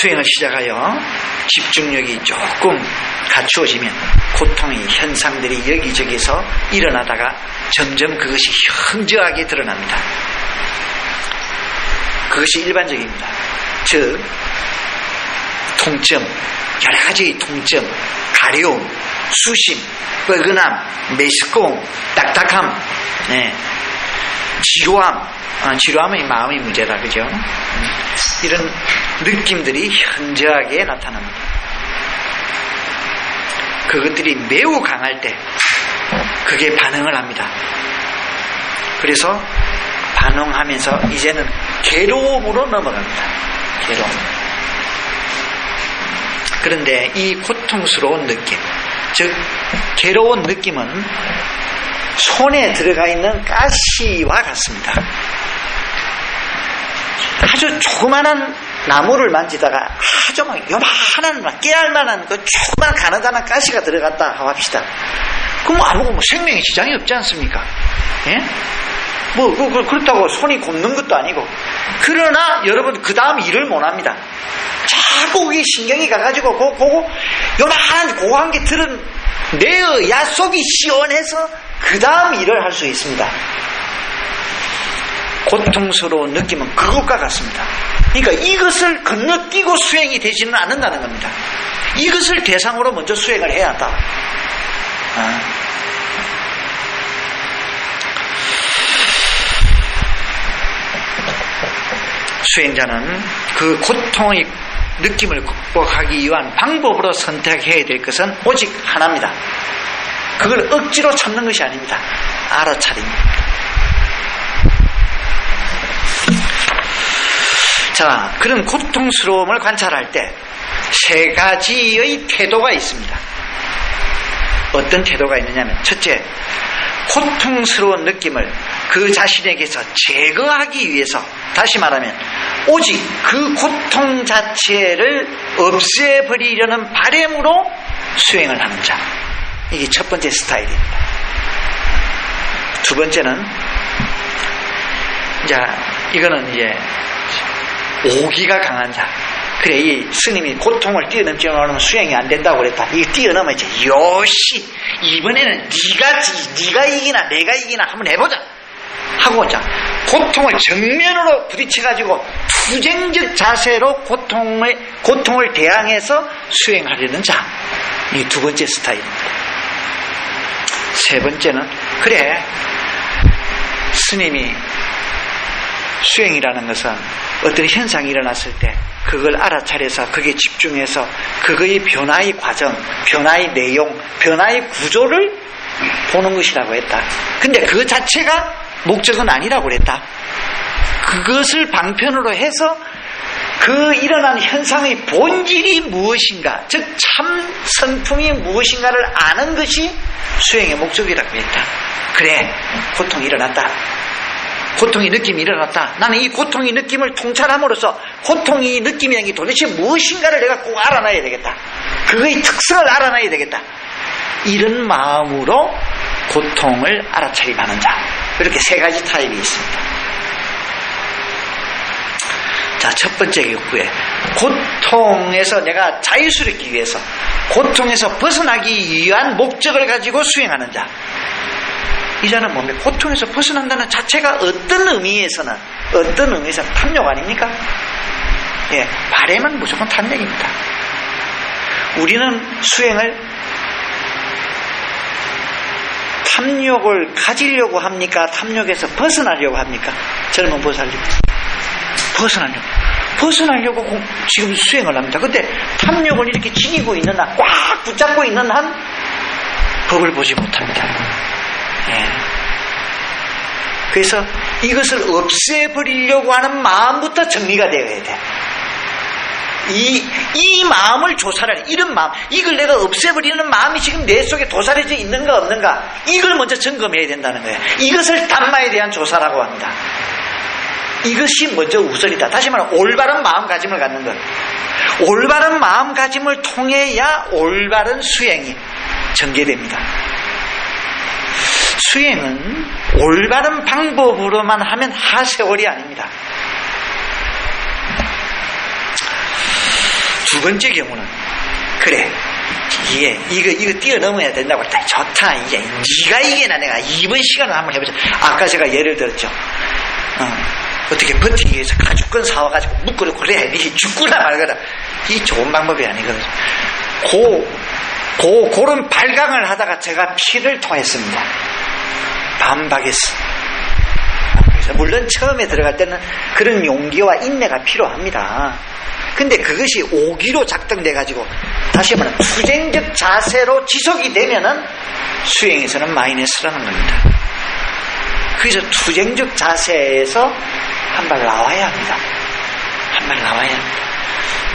수행을 시작하여 집중력이 조금 갖추어지면 고통의 현상들이 여기저기서 일어나다가 점점 그것이 현저하게 드러납니다. 그것이 일반적입니다. 즉 통증, 여러 가지의 통증, 가려움, 수심, 뻐근함, 메스꺼움, 딱딱함, 지루함, 지루함은 마음의 문제다, 그죠? 이런 느낌들이 현저하게 나타납니다. 그것들이 매우 강할 때 그게 반응을 합니다. 그래서 반응하면서 이제는 괴로움으로 넘어갑니다. 괴로움. 그런데 이 고통스러운 느낌, 즉 괴로운 느낌은 손에 들어가 있는 가시와 같습니다. 아주 조그마한 나무를 만지다가 아주 막 요만한 깨알만한 그 조그만 가느다란 가시가 들어갔다 합시다. 그럼 아무것도 생명에 지장이 없지 않습니까? 예? 그렇다고 손이 곱는 것도 아니고. 그러나 여러분 그 다음 일을 못 합니다. 자꾸 그게 신경이 가가지고 그거 요만한 고한 게 들은 내야 속이 시원해서 그 다음 일을 할 수 있습니다. 고통스러운 느낌은 그것과 같습니다. 그러니까 이것을 건너뛰고 수행이 되지는 않는다는 겁니다. 이것을 대상으로 먼저 수행을 해야 한다. 수행자는 그 고통의 느낌을 극복하기 위한 방법으로 선택해야 될 것은 오직 하나입니다. 그걸 억지로 참는 것이 아닙니다. 알아차립니다. 자, 그런 고통스러움을 관찰할 때 세 가지의 태도가 있습니다. 어떤 태도가 있느냐면, 첫째, 고통스러운 느낌을 그 자신에게서 제거하기 위해서, 다시 말하면 오직 그 고통 자체를 없애버리려는 바람으로 수행을 하는 자. 이게 첫 번째 스타일입니다. 두 번째는, 이거는 오기가 강한 자. 그래, 이 스님이 고통을 뛰어넘지 않으면 수행이 안 된다고 그랬다. 이거 뛰어넘어야지. 요시, 이번에는 네가 이기나 내가 이기나 한번 해보자 하고, 고통을 정면으로 부딪혀가지고 투쟁적 자세로 고통을 대항해서 수행하려는 자. 이 두 번째 스타일입니다. 세 번째는, 그래, 스님이 수행이라는 것은 어떤 현상이 일어났을 때 그걸 알아차려서 거기에 집중해서 그거의 변화의 과정, 변화의 내용, 변화의 구조를 보는 것이라고 했다. 근데 그 자체가 목적은 아니라고 그랬다. 그것을 방편으로 해서 그 일어난 현상의 본질이 무엇인가, 즉 참 성품이 무엇인가를 아는 것이 수행의 목적이라고 했다. 그래, 고통이 일어났다. 고통의 느낌이 일어났다. 나는 이 고통의 느낌을 통찰함으로써 고통의 느낌이라는 게 도대체 무엇인가를 내가 꼭 알아놔야 되겠다. 그거의 특성을 알아놔야 되겠다. 이런 마음으로 고통을 알아차림하는 자. 이렇게 세 가지 타입이 있습니다. 자, 첫 번째 욕구에 고통에서 내가 자유스럽기 위해서, 고통에서 벗어나기 위한 목적을 가지고 수행하는 자. 이 자는 뭡니까? 고통에서 벗어난다는 자체가 어떤 의미에서는 탐욕 아닙니까? 예, 바람은 무조건 탐욕입니다. 우리는 수행을 탐욕을 가지려고 합니까? 탐욕에서 벗어나려고 합니까? 젊은 보살님, 벗어나려고 지금 수행을 합니다. 근데 탐욕을 이렇게 지니고 있는 한, 꽉 붙잡고 있는 한 법을 보지 못합니다. 예. 그래서 이것을 없애버리려고 하는 마음부터 정리가 되어야 돼. 이 마음을 조사를, 이런 마음, 이걸 내가 없애버리는 마음이 지금 내 속에 도사려져 있는가 없는가, 이걸 먼저 점검해야 된다는 거예요. 이것을 담마에 대한 조사라고 합니다. 이것이 먼저 우선이다. 다시 말하면 올바른 마음가짐을 갖는 것. 올바른 마음가짐을 통해야 올바른 수행이 전개됩니다. 수행은 올바른 방법으로만 하면 하세월이 아닙니다. 두 번째 경우는, 그래, 이거 뛰어넘어야 된다고 했다. 좋다. 이제 네가 이기나 내가 이번 시간을 한번 해보자. 아까 제가 예를 들었죠. 어떻게 버티기 위해서 가죽건 사와가지고 묶어도 그래, 니 죽구나 말거나. 이 좋은 방법이 아니거든요. 그런 발광을 하다가 제가 피를 통했습니다. 반박했어. 물론 처음에 들어갈 때는 그런 용기와 인내가 필요합니다. 근데 그것이 오기로 작동돼가지고, 다시 말하면 투쟁적 자세로 지속이 되면은 수행에서는 마이너스라는 겁니다. 그래서 투쟁적 자세에서 한 발 나와야 합니다. 한 발 나와야 합니다.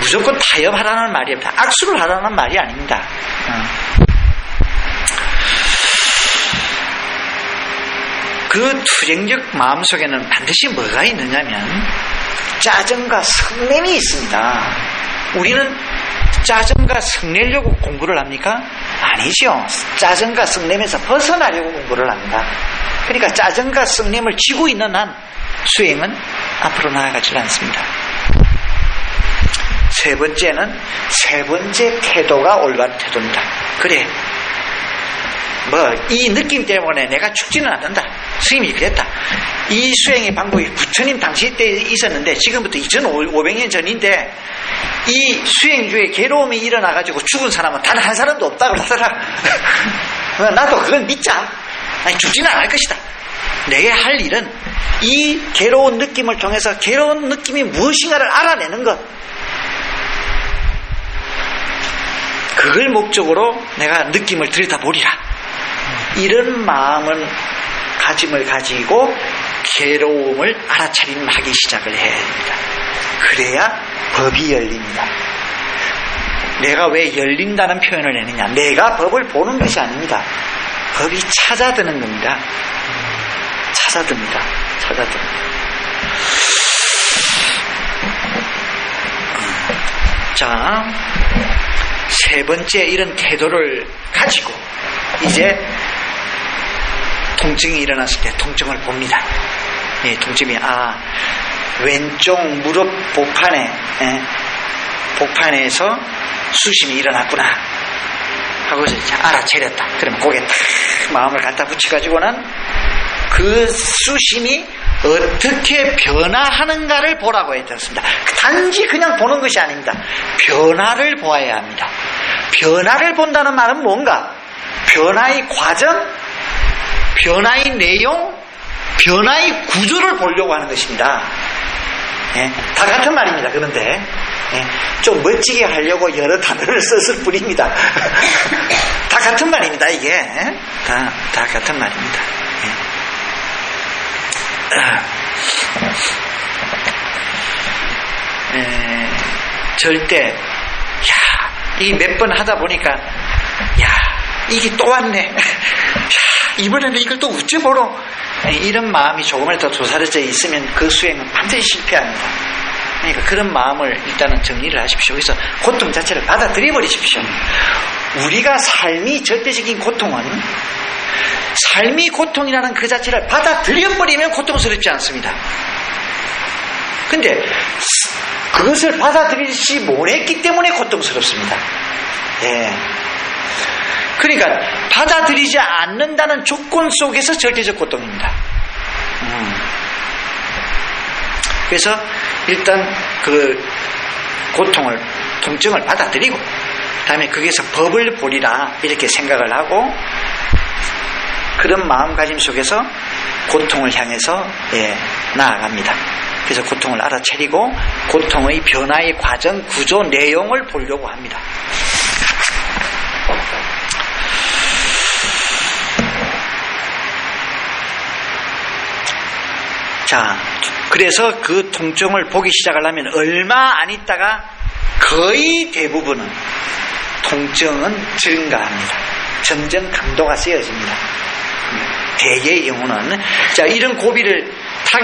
무조건 타협하라는 말이 아닙니다. 악수를 하라는 말이 아닙니다. 그 투쟁적 마음속에는 반드시 뭐가 있느냐면 짜증과 성냄이 있습니다. 우리는 짜증과 성내려고 공부를 합니까? 아니죠. 짜증과 성냄에서 벗어나려고 공부를 합니다. 그러니까 짜증과 성냄을 쥐고 있는 한 수행은 앞으로 나아가지 않습니다. 세 번째는, 세 번째 태도가 올바른 태도입니다. 그래, 이 느낌 때문에 내가 죽지는 않는다. 스님이 그랬다. 이 수행의 방법이 부처님 당시 때 있었는데, 지금부터 2500년 전인데, 이 수행 중에 괴로움이 일어나가지고 죽은 사람은 단 한 사람도 없다고 하더라. 나도 그걸 믿자. 아니, 죽지는 않을 것이다. 내가 할 일은 이 괴로운 느낌을 통해서 괴로운 느낌이 무엇인가를 알아내는 것. 그걸 목적으로 내가 느낌을 들여다보리라. 이런 가짐을 가지고 괴로움을 알아차림하기 시작을 해야 됩니다. 그래야 법이 열립니다. 내가 왜 열린다는 표현을 했느냐? 내가 법을 보는 것이 아닙니다. 법이 찾아드는 겁니다. 찾아듭니다. 자, 세 번째 이런 태도를 가지고 이제 통증이 일어났을 때 통증을 봅니다. 예, 통증이 왼쪽 무릎 복판에서 수심이 일어났구나 하고서 이제 알아차렸다. 그러면 거기에 딱 마음을 갖다 붙여가지고는 그 수심이 어떻게 변화하는가를 보라고 했습니다. 단지 그냥 보는 것이 아닙니다. 변화를 보아야 합니다. 변화를 본다는 말은 뭔가? 변화의 과정, 변화의 내용, 변화의 구조를 보려고 하는 것입니다. 예, 다 같은 말입니다. 그런데 좀 멋지게 하려고 여러 단어를 썼을 뿐입니다. 다 같은 말입니다. 이게 다 같은 말입니다. 절대 이게 몇 번 하다 보니까 이게 또 왔네. 이번에는 이걸 또 어째 보러. 이런 마음이 조금이라도 도사려져 있으면 그 수행은 반드시 실패합니다. 그러니까 그런 마음을 일단은 정리를 하십시오. 그래서 고통 자체를 받아들여 버리십시오. 우리가 삶이 절대적인 고통은 삶이 고통이라는 그 자체를 받아들여 버리면 고통스럽지 않습니다. 근데 그것을 받아들이지 못했기 때문에 고통스럽습니다. 예. 그러니까 받아들이지 않는다는 조건 속에서 절대적 고통입니다. 그래서 일단 그 통증을 받아들이고 다음에 거기에서 법을 보리라 이렇게 생각을 하고 그런 마음가짐 속에서 고통을 향해서 나아갑니다. 그래서 고통을 알아차리고 고통의 변화의 과정, 구조, 내용을 보려고 합니다. 자, 그래서 그 통증을 보기 시작하려면 얼마 안 있다가 거의 대부분은 통증은 증가합니다. 점점 강도가 세어집니다. 대개의 경우는 이런 고비를 탁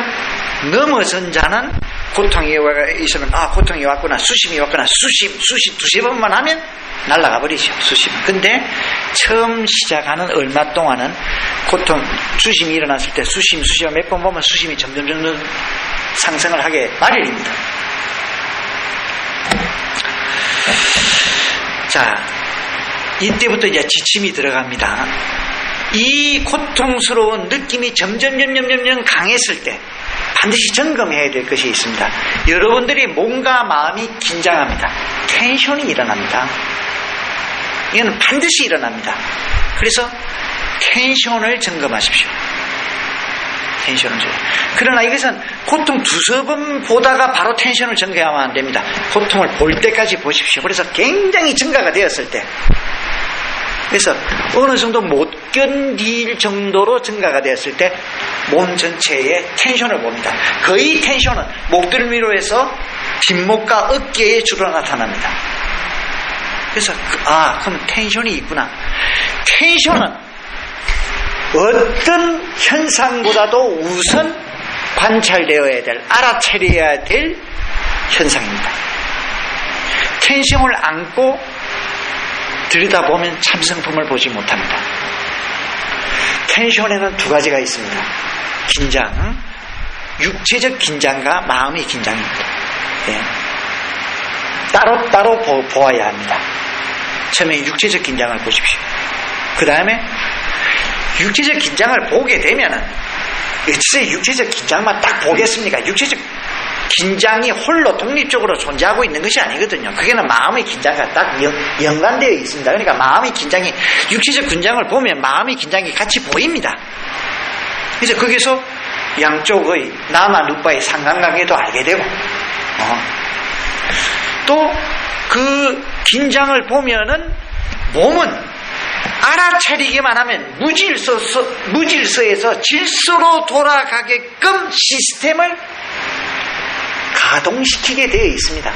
넘어선 자는 고통이 있으면 고통이 왔구나, 수심이 왔구나, 수심 두세 번만 하면 날아가 버리죠. 수심은. 근데 처음 시작하는 얼마 동안은 수심이 일어났을 때 수심을 몇 번 보면 수심이 점점 상승을 하게 마련입니다. 자, 이때부터 이제 지침이 들어갑니다. 이 고통스러운 느낌이 점점 강했을 때 반드시 점검해야 될 것이 있습니다. 여러분들이 몸과 마음이 긴장합니다. 텐션이 일어납니다. 이건 반드시 일어납니다. 그래서 텐션을 점검하십시오. 텐션을 점검. 그러나 이것은 고통 두세 번 보다가 바로 텐션을 점검하면 안 됩니다. 고통을 볼 때까지 보십시오. 그래서 굉장히 증가가 되었을 때, 그래서 어느 정도 못 견딜 정도로 증가가 되었을 때 몸 전체의 텐션을 봅니다. 거의 텐션은 목덜미로 해서 뒷목과 어깨에 주로 나타납니다. 그래서 그럼 텐션이 있구나. 텐션은 어떤 현상보다도 우선 관찰되어야 될, 알아차려야 될 현상입니다. 텐션을 안고 들여다보면 참성품을 보지 못합니다. 텐션에는 두 가지가 있습니다. 긴장, 육체적 긴장과 마음의 긴장입니다. 따로 보아야 합니다. 처음에 육체적 긴장을 보십시오. 그 다음에 육체적 긴장을 보게 되면은 어째 육체적 긴장만 딱 보겠습니까? 육체적 긴장이 홀로 독립적으로 존재하고 있는 것이 아니거든요. 그게는 마음의 긴장과 딱 연관되어 있습니다. 그러니까 마음의 긴장이, 육체적 긴장을 보면 마음의 긴장이 같이 보입니다. 그래서 거기서 양쪽의 남아 누바의 상관관계도 알게 되고, 또 그 긴장을 보면은 몸은 알아차리기만 하면 무질서에서 질서로 돌아가게끔 시스템을 가동시키게 되어 있습니다.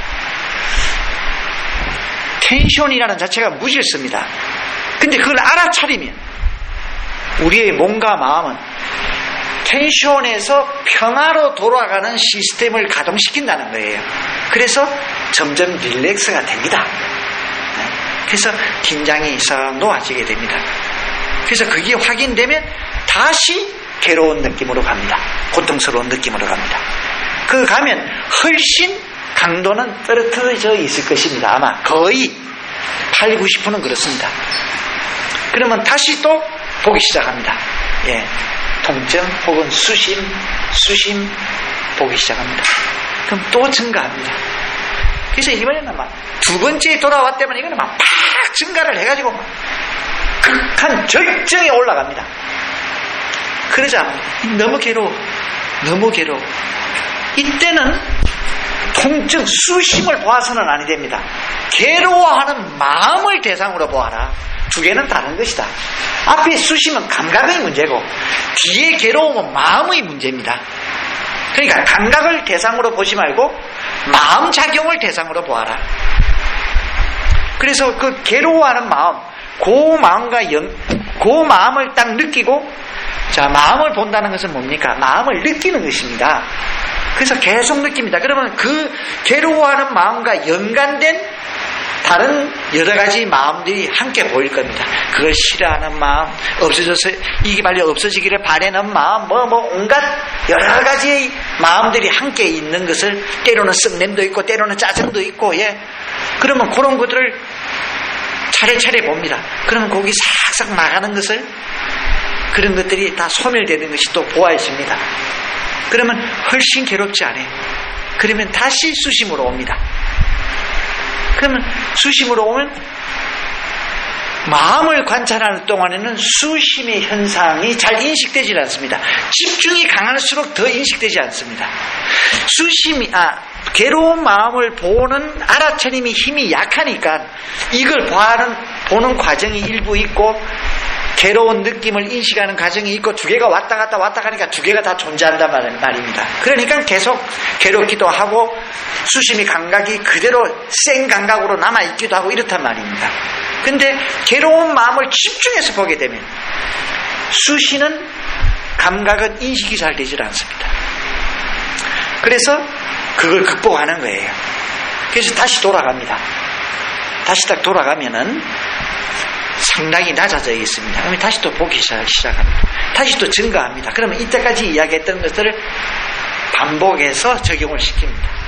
텐션이라는 자체가 무질서입니다. 근데 그걸 알아차리면 우리의 몸과 마음은 텐션에서 평화로 돌아가는 시스템을 가동시킨다는 거예요. 그래서 점점 릴렉스가 됩니다. 그래서 긴장이 싹 놓아지게 됩니다. 그래서 그게 확인되면 다시 괴로운 느낌으로 갑니다. 고통스러운 느낌으로 갑니다. 그 가면 훨씬 강도는 떨어져 있을 것입니다. 아마 거의 8, 90%는 그렇습니다. 그러면 다시 또 보기 시작합니다. 예, 통증 혹은 수심 보기 시작합니다. 그럼 또 증가합니다. 그래서 이번에는 막 두 번째 돌아왔다면 이거는 막 증가를 해가지고 막 극한 절정에 올라갑니다. 그러자 너무 괴로워. 이때는 통증, 수심을 보아서는 아니 됩니다. 괴로워하는 마음을 대상으로 보아라. 두 개는 다른 것이다. 앞에 수심은 감각의 문제고 뒤에 괴로움은 마음의 문제입니다. 그러니까 감각을 대상으로 보지 말고 마음 작용을 대상으로 보아라. 그래서 그 괴로워하는 마음, 그 마음을 딱 느끼고, 자, 마음을 본다는 것은 뭡니까? 마음을 느끼는 것입니다. 그래서 계속 느낍니다. 그러면 그 괴로워하는 마음과 연관된 다른 여러 가지 마음들이 함께 보일 겁니다. 그걸 싫어하는 마음, 이게 빨리 없어지기를 바라는 마음, 온갖 여러 가지의 마음들이 함께 있는 것을 때로는 썩냄도 있고, 때로는 짜증도 있고, 예. 그러면 그런 것들을 차례차례 봅니다. 그러면 거기 싹싹 나가는 것을, 그런 것들이 다 소멸되는 것이 또 보아있습니다. 그러면 훨씬 괴롭지 않아요. 그러면 다시 수심으로 옵니다. 그러면 수심으로 오면 마음을 관찰하는 동안에는 수심의 현상이 잘 인식되지 않습니다. 집중이 강할수록 더 인식되지 않습니다. 괴로운 마음을 보는 알아차림의 힘이 약하니까 이걸 보는 과정이 일부 있고, 괴로운 느낌을 인식하는 과정이 있고, 두 개가 왔다 가니까 두 개가 다 존재한단 말입니다. 그러니까 계속 괴롭기도 하고 수심의 감각이 그대로 센 감각으로 남아있기도 하고 이렇단 말입니다. 근데 괴로운 마음을 집중해서 보게 되면 수시는 감각은 인식이 잘 되질 않습니다. 그래서 그걸 극복하는 거예요. 그래서 다시 돌아갑니다. 다시 딱 돌아가면은 상당히 낮아져 있습니다. 그러면 다시 또 보기 시작합니다. 다시 또 증가합니다. 그러면 이때까지 이야기했던 것들을 반복해서 적용을 시킵니다.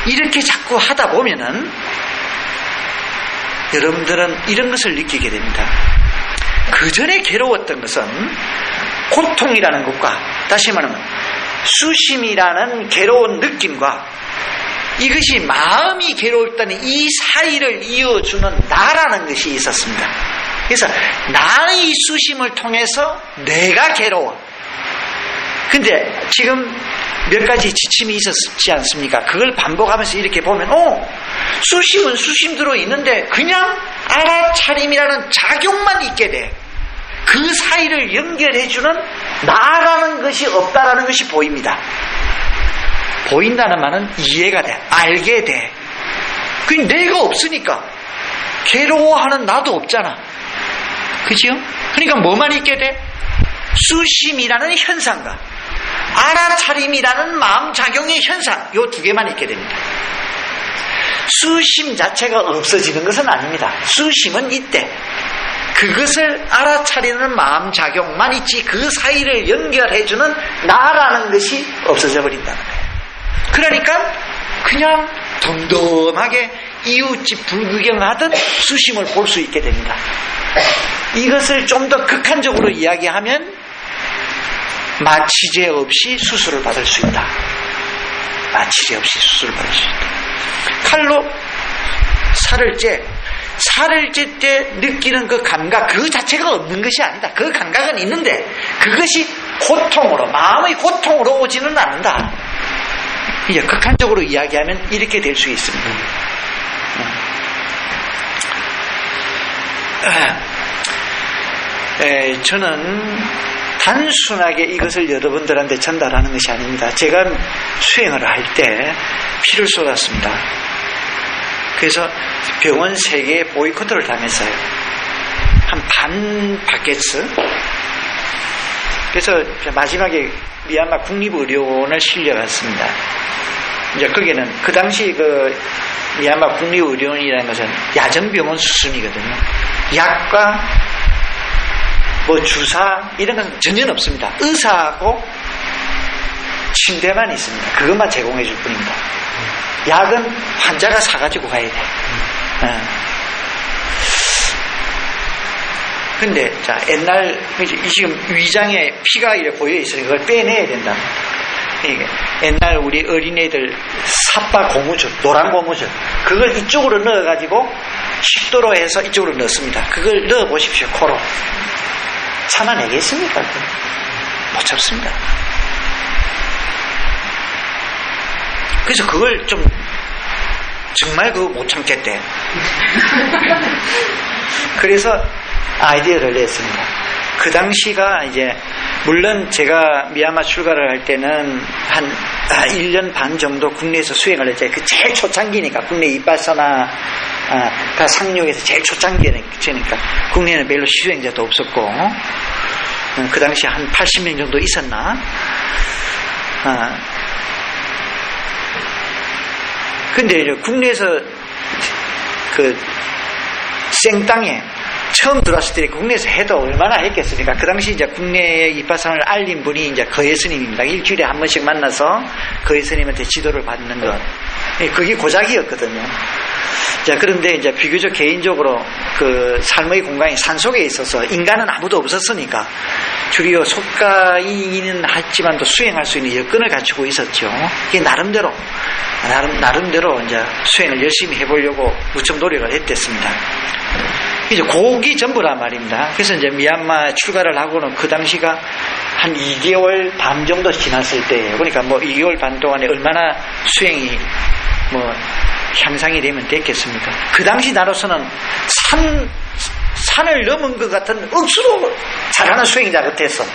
이렇게 자꾸 하다 보면은 여러분들은 이런 것을 느끼게 됩니다. 그 전에 괴로웠던 것은 고통이라는 것과, 다시 말하면 수심이라는 괴로운 느낌과 이것이 마음이 괴로울 때는 이 사이를 이어주는 나라는 것이 있었습니다. 그래서 나의 수심을 통해서 내가 괴로워. 근데 지금 몇 가지 지침이 있었지 않습니까? 그걸 반복하면서 이렇게 보면 수심은 수심대로 있는데 그냥 알아차림이라는 작용만 있게 돼. 그 사이를 연결해주는 나라는 것이 없다라는 것이 보입니다. 보인다는 말은 이해가 돼. 알게 돼. 그 내가 없으니까 괴로워하는 나도 없잖아. 그죠? 그러니까 뭐만 있게 돼? 수심이라는 현상과 알아차림이라는 마음작용의 현상, 요 두 개만 있게 됩니다. 수심 자체가 없어지는 것은 아닙니다. 수심은 이때 그것을 알아차리는 마음작용만 있지 그 사이를 연결해주는 나라는 것이 없어져 버린다는 거예요. 그러니까 그냥 덤덤하게 이웃집 불구경하듯 수심을 볼 수 있게 됩니다. 이것을 좀 더 극한적으로 이야기하면 마취제 없이 수술을 받을 수 있다. 치료 없이 수술을 받을 수 있다. 칼로 살을 찔 때 느끼는 그 감각 그 자체가 없는 것이 아니다. 그 감각은 있는데 그것이 고통으로 마음의 고통으로 오지는 않는다. 이제 극한적으로 이야기하면 이렇게 될 수 있습니다. 저는 단순하게 이것을 여러분들한테 전달하는 것이 아닙니다. 제가 수행을 할 때 피를 쏟았습니다. 그래서 병원 3개에 보이콧을 당했어요. 한 반 바켓스. 그래서 마지막에 미얀마 국립의료원을 실려갔습니다. 이제 거기는 그 당시 그 미얀마 국립의료원이라는 것은 야전병원 수준이거든요. 약과 뭐 주사 이런 건 전혀 없습니다. 의사하고 침대만 있습니다. 그것만 제공해 줄 뿐입니다. 약은 환자가 사가지고 가야 돼. 근데 자 옛날 지금 위장에 피가 이렇게 고여 있으니 그걸 빼내야 된다. 옛날 우리 어린애들 삿바 고무줄, 노란 고무줄 그걸 이쪽으로 넣어가지고 10도로 해서 이쪽으로 넣습니다. 그걸 넣어 보십시오. 코로 참아내겠습니까? 못 참습니다. 그래서 그걸 좀 정말 그거 못 참겠대. 그래서 아이디어를 냈습니다. 그 당시가 이제 물론 제가 미얀마 출가를 할 때는 한 1년 반 정도 국내에서 수행을 했죠. 그 제일 초창기니까 국내 이빠사나 상륙에서 제일 초창기니까 국내에는 별로 수행자도 없었고 그 당시 한 80명 정도 있었나. 근데 국내에서 그 생땅에 처음 들어왔을 때 국내에서 해도 얼마나 했겠습니까? 그 당시 이제 국내에 이파산을 알린 분이 이제 거예 스님입니다. 일주일에 한 번씩 만나서 거예 스님한테 지도를 받는 것. 그게 고작이었거든요. 자, 그런데 이제 비교적 개인적으로 그 삶의 공간이 산속에 있어서 인간은 아무도 없었으니까 주로 속가이는 했지만도 수행할 수 있는 여건을 갖추고 있었죠. 이게 나름대로 이제 수행을 열심히 해보려고 무척 노력을 했댔습니다. 이제 고기 전부란 말입니다. 그래서 이제 미얀마 출가를 하고는 그 당시가 한 2개월 반 정도 지났을 때예요. 그러니까 뭐 2개월 반 동안에 얼마나 수행이 뭐 향상이 되면 됐겠습니까? 그 당시 나로서는 산을 넘은 것 같은 억수로 잘하는 수행자 같았어.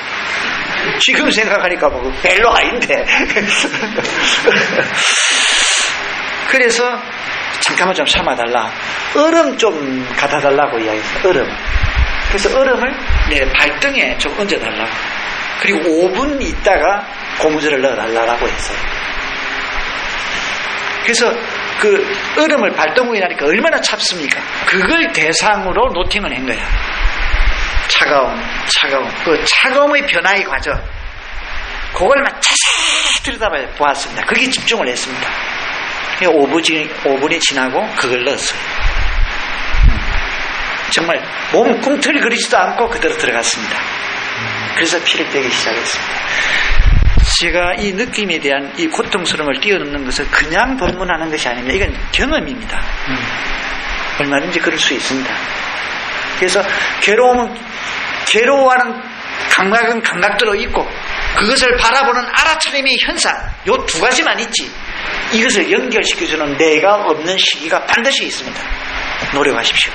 지금 생각하니까 뭐 별로 아닌데. 그래서 잠깐만 좀 참아달라. 얼음 좀 갖다 달라고 이야기했어요. 얼음. 그래서 얼음을 내 발등에 좀 얹어달라고. 그리고 5분 있다가 고무줄을 넣어달라고 했어요. 그래서 그 얼음을 발등에 나니까 얼마나 찹습니까? 그걸 대상으로 노팅을 한 거야. 차가움. 그 차가움의 변화의 과정. 그걸만 자세히 들여다보았습니다. 거기에 집중을 했습니다. 5분이 지나고 그걸 넣었어요. 정말 몸 꿈틀거리지도 않고 그대로 들어갔습니다. 그래서 피를 빼기 시작했습니다. 제가 이 느낌에 대한 이 고통스러움을 뛰어넘는 것은 그냥 법문하는 것이 아닙니다. 이건 경험입니다. 얼마든지 그럴 수 있습니다. 그래서 괴로워하는 감각은 감각대로 있고 그것을 바라보는 알아차림의 현상 요 2가지만 있지 이것을 연결시켜주는 내가 없는 시기가 반드시 있습니다. 노력하십시오.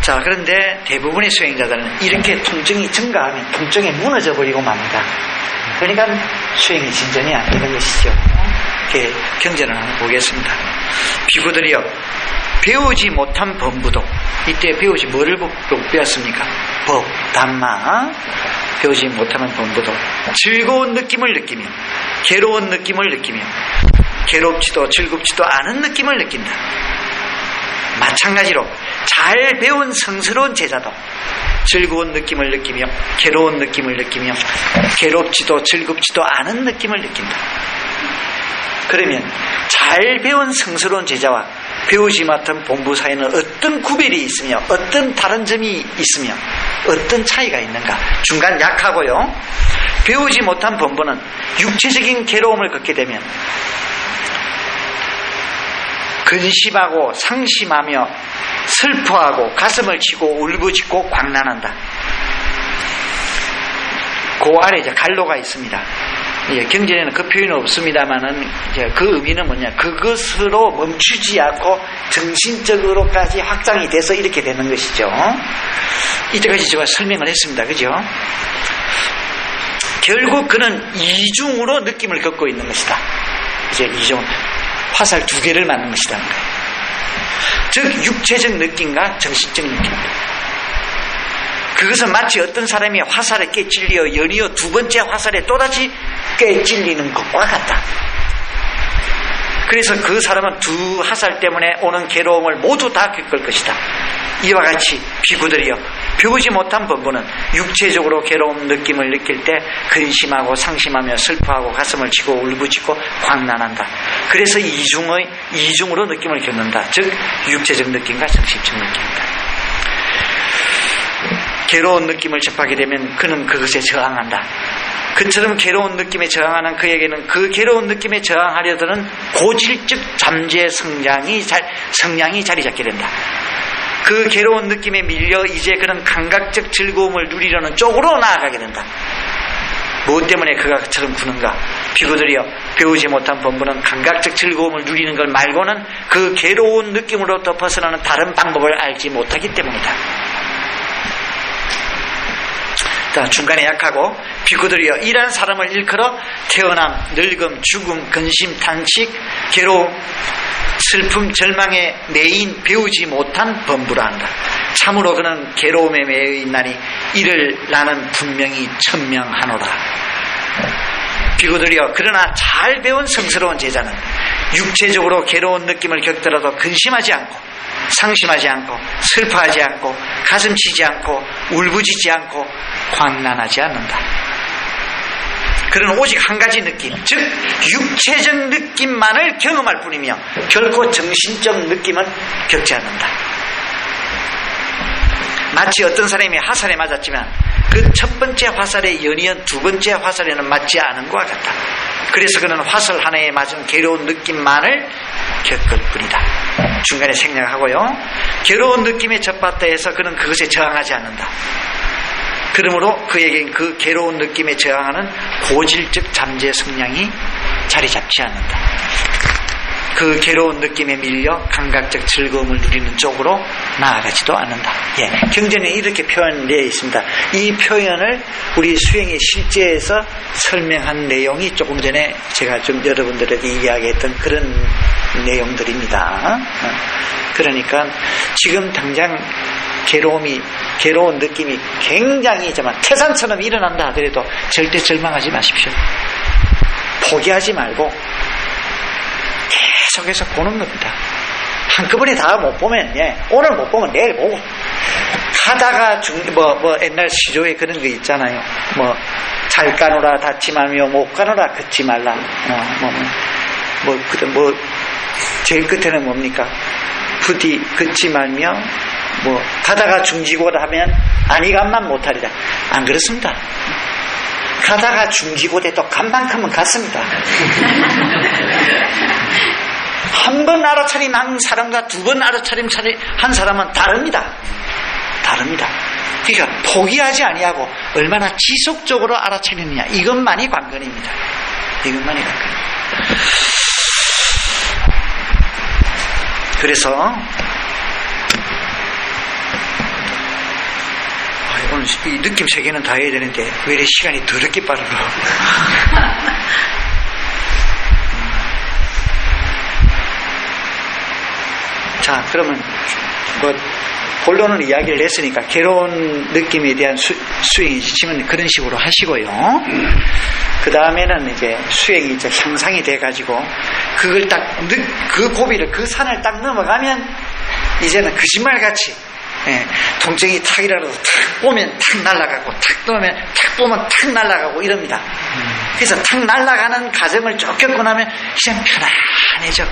자, 그런데 대부분의 수행자들은 이렇게 통증이 증가하면 통증에 무너져 버리고 맙니다. 그러니까 수행이 진전이 안 되는 것이죠. 이렇게 경전을 한번 보겠습니다. 비구들이여 배우지 못한 범부도 이때 배우지 뭐를 배웠습니까? 법, 담마 배우지 못하는 범부도 즐거운 느낌을 느끼며 괴로운 느낌을 느끼며 괴롭지도 즐겁지도 않은 느낌을 느낀다. 마찬가지로 잘 배운 성스러운 제자도 즐거운 느낌을 느끼며 괴로운 느낌을 느끼며 괴롭지도 즐겁지도 않은 느낌을 느낀다. 그러면 잘 배운 성스러운 제자와 배우지 못한 본부 사이에는 어떤 구별이 있으며 어떤 다른 점이 있으며 어떤 차이가 있는가? 중간 약하고요. 배우지 못한 범부는 육체적인 괴로움을 겪게 되면 근심하고 상심하며 슬퍼하고 가슴을 치고 울부짖고 광란한다. 그 아래 이제 갈로가 있습니다. 예, 경전에는 그 표현은 없습니다만은 이제 그 의미는 뭐냐? 그것으로 멈추지 않고 정신적으로까지 확장이 돼서 이렇게 되는 것이죠. 이때까지 제가 설명을 했습니다. 그죠? 결국 그는 이중으로 느낌을 겪고 있는 것이다. 이제 이중 화살 두 개를 맞는 것이다. 즉 육체적 느낌과 정신적 느낌입니다. 그것은 마치 어떤 사람이 화살에 깨찔려 연이어 두 번째 화살에 또다시 깨찔리는 것과 같다. 그래서 그 사람은 두 화살 때문에 오는 괴로움을 모두 다 겪을 것이다. 이와 같이 비구들이여 배우지 못한 범부는 육체적으로 괴로운 느낌을 느낄 때 근심하고 상심하며 슬퍼하고 가슴을 치고 울부짖고 광란한다. 그래서 이중으로 느낌을 겪는다. 즉 육체적 느낌과 정신적 느낌이다. 괴로운 느낌을 접하게 되면 그는 그것에 저항한다. 그처럼 괴로운 느낌에 저항하는 그에게는 그 괴로운 느낌에 저항하려드는 고질적 잠재 성량이 자리 잡게 된다. 그 괴로운 느낌에 밀려 이제 그는 감각적 즐거움을 누리려는 쪽으로 나아가게 된다. 무엇 때문에 그가 그처럼 구는가? 비구들이여 배우지 못한 범부는 감각적 즐거움을 누리는 걸 말고는 그 괴로운 느낌으로부터 벗어나는 다른 방법을 알지 못하기 때문이다. 중간에 약하고 비구들이여 이러한 사람을 일컬어 태어남, 늙음, 죽음, 근심, 탄식, 괴로움, 슬픔, 절망에 매인 배우지 못한 범부라 한다. 참으로 그는 괴로움에 매여 있나니 이를 나는 분명히 천명하노라. 비구들이여 그러나 잘 배운 성스러운 제자는 육체적으로 괴로운 느낌을 겪더라도 근심하지 않고 상심하지 않고 슬퍼하지 않고 가슴치지 않고 울부짖지 않고 광란하지 않는다. 그는 오직 한 가지 느낌, 즉 육체적 느낌만을 경험할 뿐이며 결코 정신적 느낌은 겪지 않는다. 마치 어떤 사람이 화살에 맞았지만 그 첫 번째 화살에 연이은 두 번째 화살에는 맞지 않은 것과 같다. 그래서 그는 화살 하나에 맞은 괴로운 느낌만을 겪을 뿐이다. 중간에 생략하고요. 괴로운 느낌에 접받다 해서 그는 그것에 저항하지 않는다. 그러므로 그에겐 그 괴로운 느낌에 저항하는 고질적 잠재 성량이 자리 잡지 않는다. 그 괴로운 느낌에 밀려 감각적 즐거움을 누리는 쪽으로 나아가지도 않는다. 예, 경전에 이렇게 표현되어 있습니다. 이 표현을 우리 수행의 실제에서 설명한 내용이 조금 전에 제가 좀 여러분들에게 이야기했던 그런 내용들입니다. 그러니까 지금 당장 괴로운 느낌이 굉장히 태산처럼 일어난다 하더라도 절대 절망하지 마십시오. 포기하지 말고 계속해서 보는 겁니다. 한꺼번에 다 못 보면, 오늘 못 보면 내일 보고, 가다가 옛날 시조에 그런 거 있잖아요. 잘 가노라 닫지 말며 못 가노라 걷지 말라. 제일 끝에는 뭡니까? 부디 걷지 말며, 가다가 중지고다 하면 아니간만 못하리라. 안 그렇습니다. 가다가 중지고대 또 간만큼은 갔습니다. 한 번 알아차림 한 사람과 두 번 알아차림 한 사람은 다릅니다. 그러니까 포기하지 아니하고 얼마나 지속적으로 알아차리느냐, 이것만이 관건입니다. 그래서 오늘 이 느낌 세 개는 다 해야 되는데 왜 이렇게 시간이 더럽게 빠르고. 자, 그러면 본론은 이야기를 했으니까 괴로운 느낌에 대한 수행이 지치면 그런 식으로 하시고요. 그 다음에는 이제 수행이 이제 향상이 돼가지고 그걸 그 고비를, 그 산을 딱 넘어가면 이제는 거짓말같이 통증이 탁이라도 탁 보면 탁 날아가고 탁 보면 탁 날아가고 이럽니다. 그래서 탁 날아가는 과정을 쭉 겪고 나면 그냥 편안해져.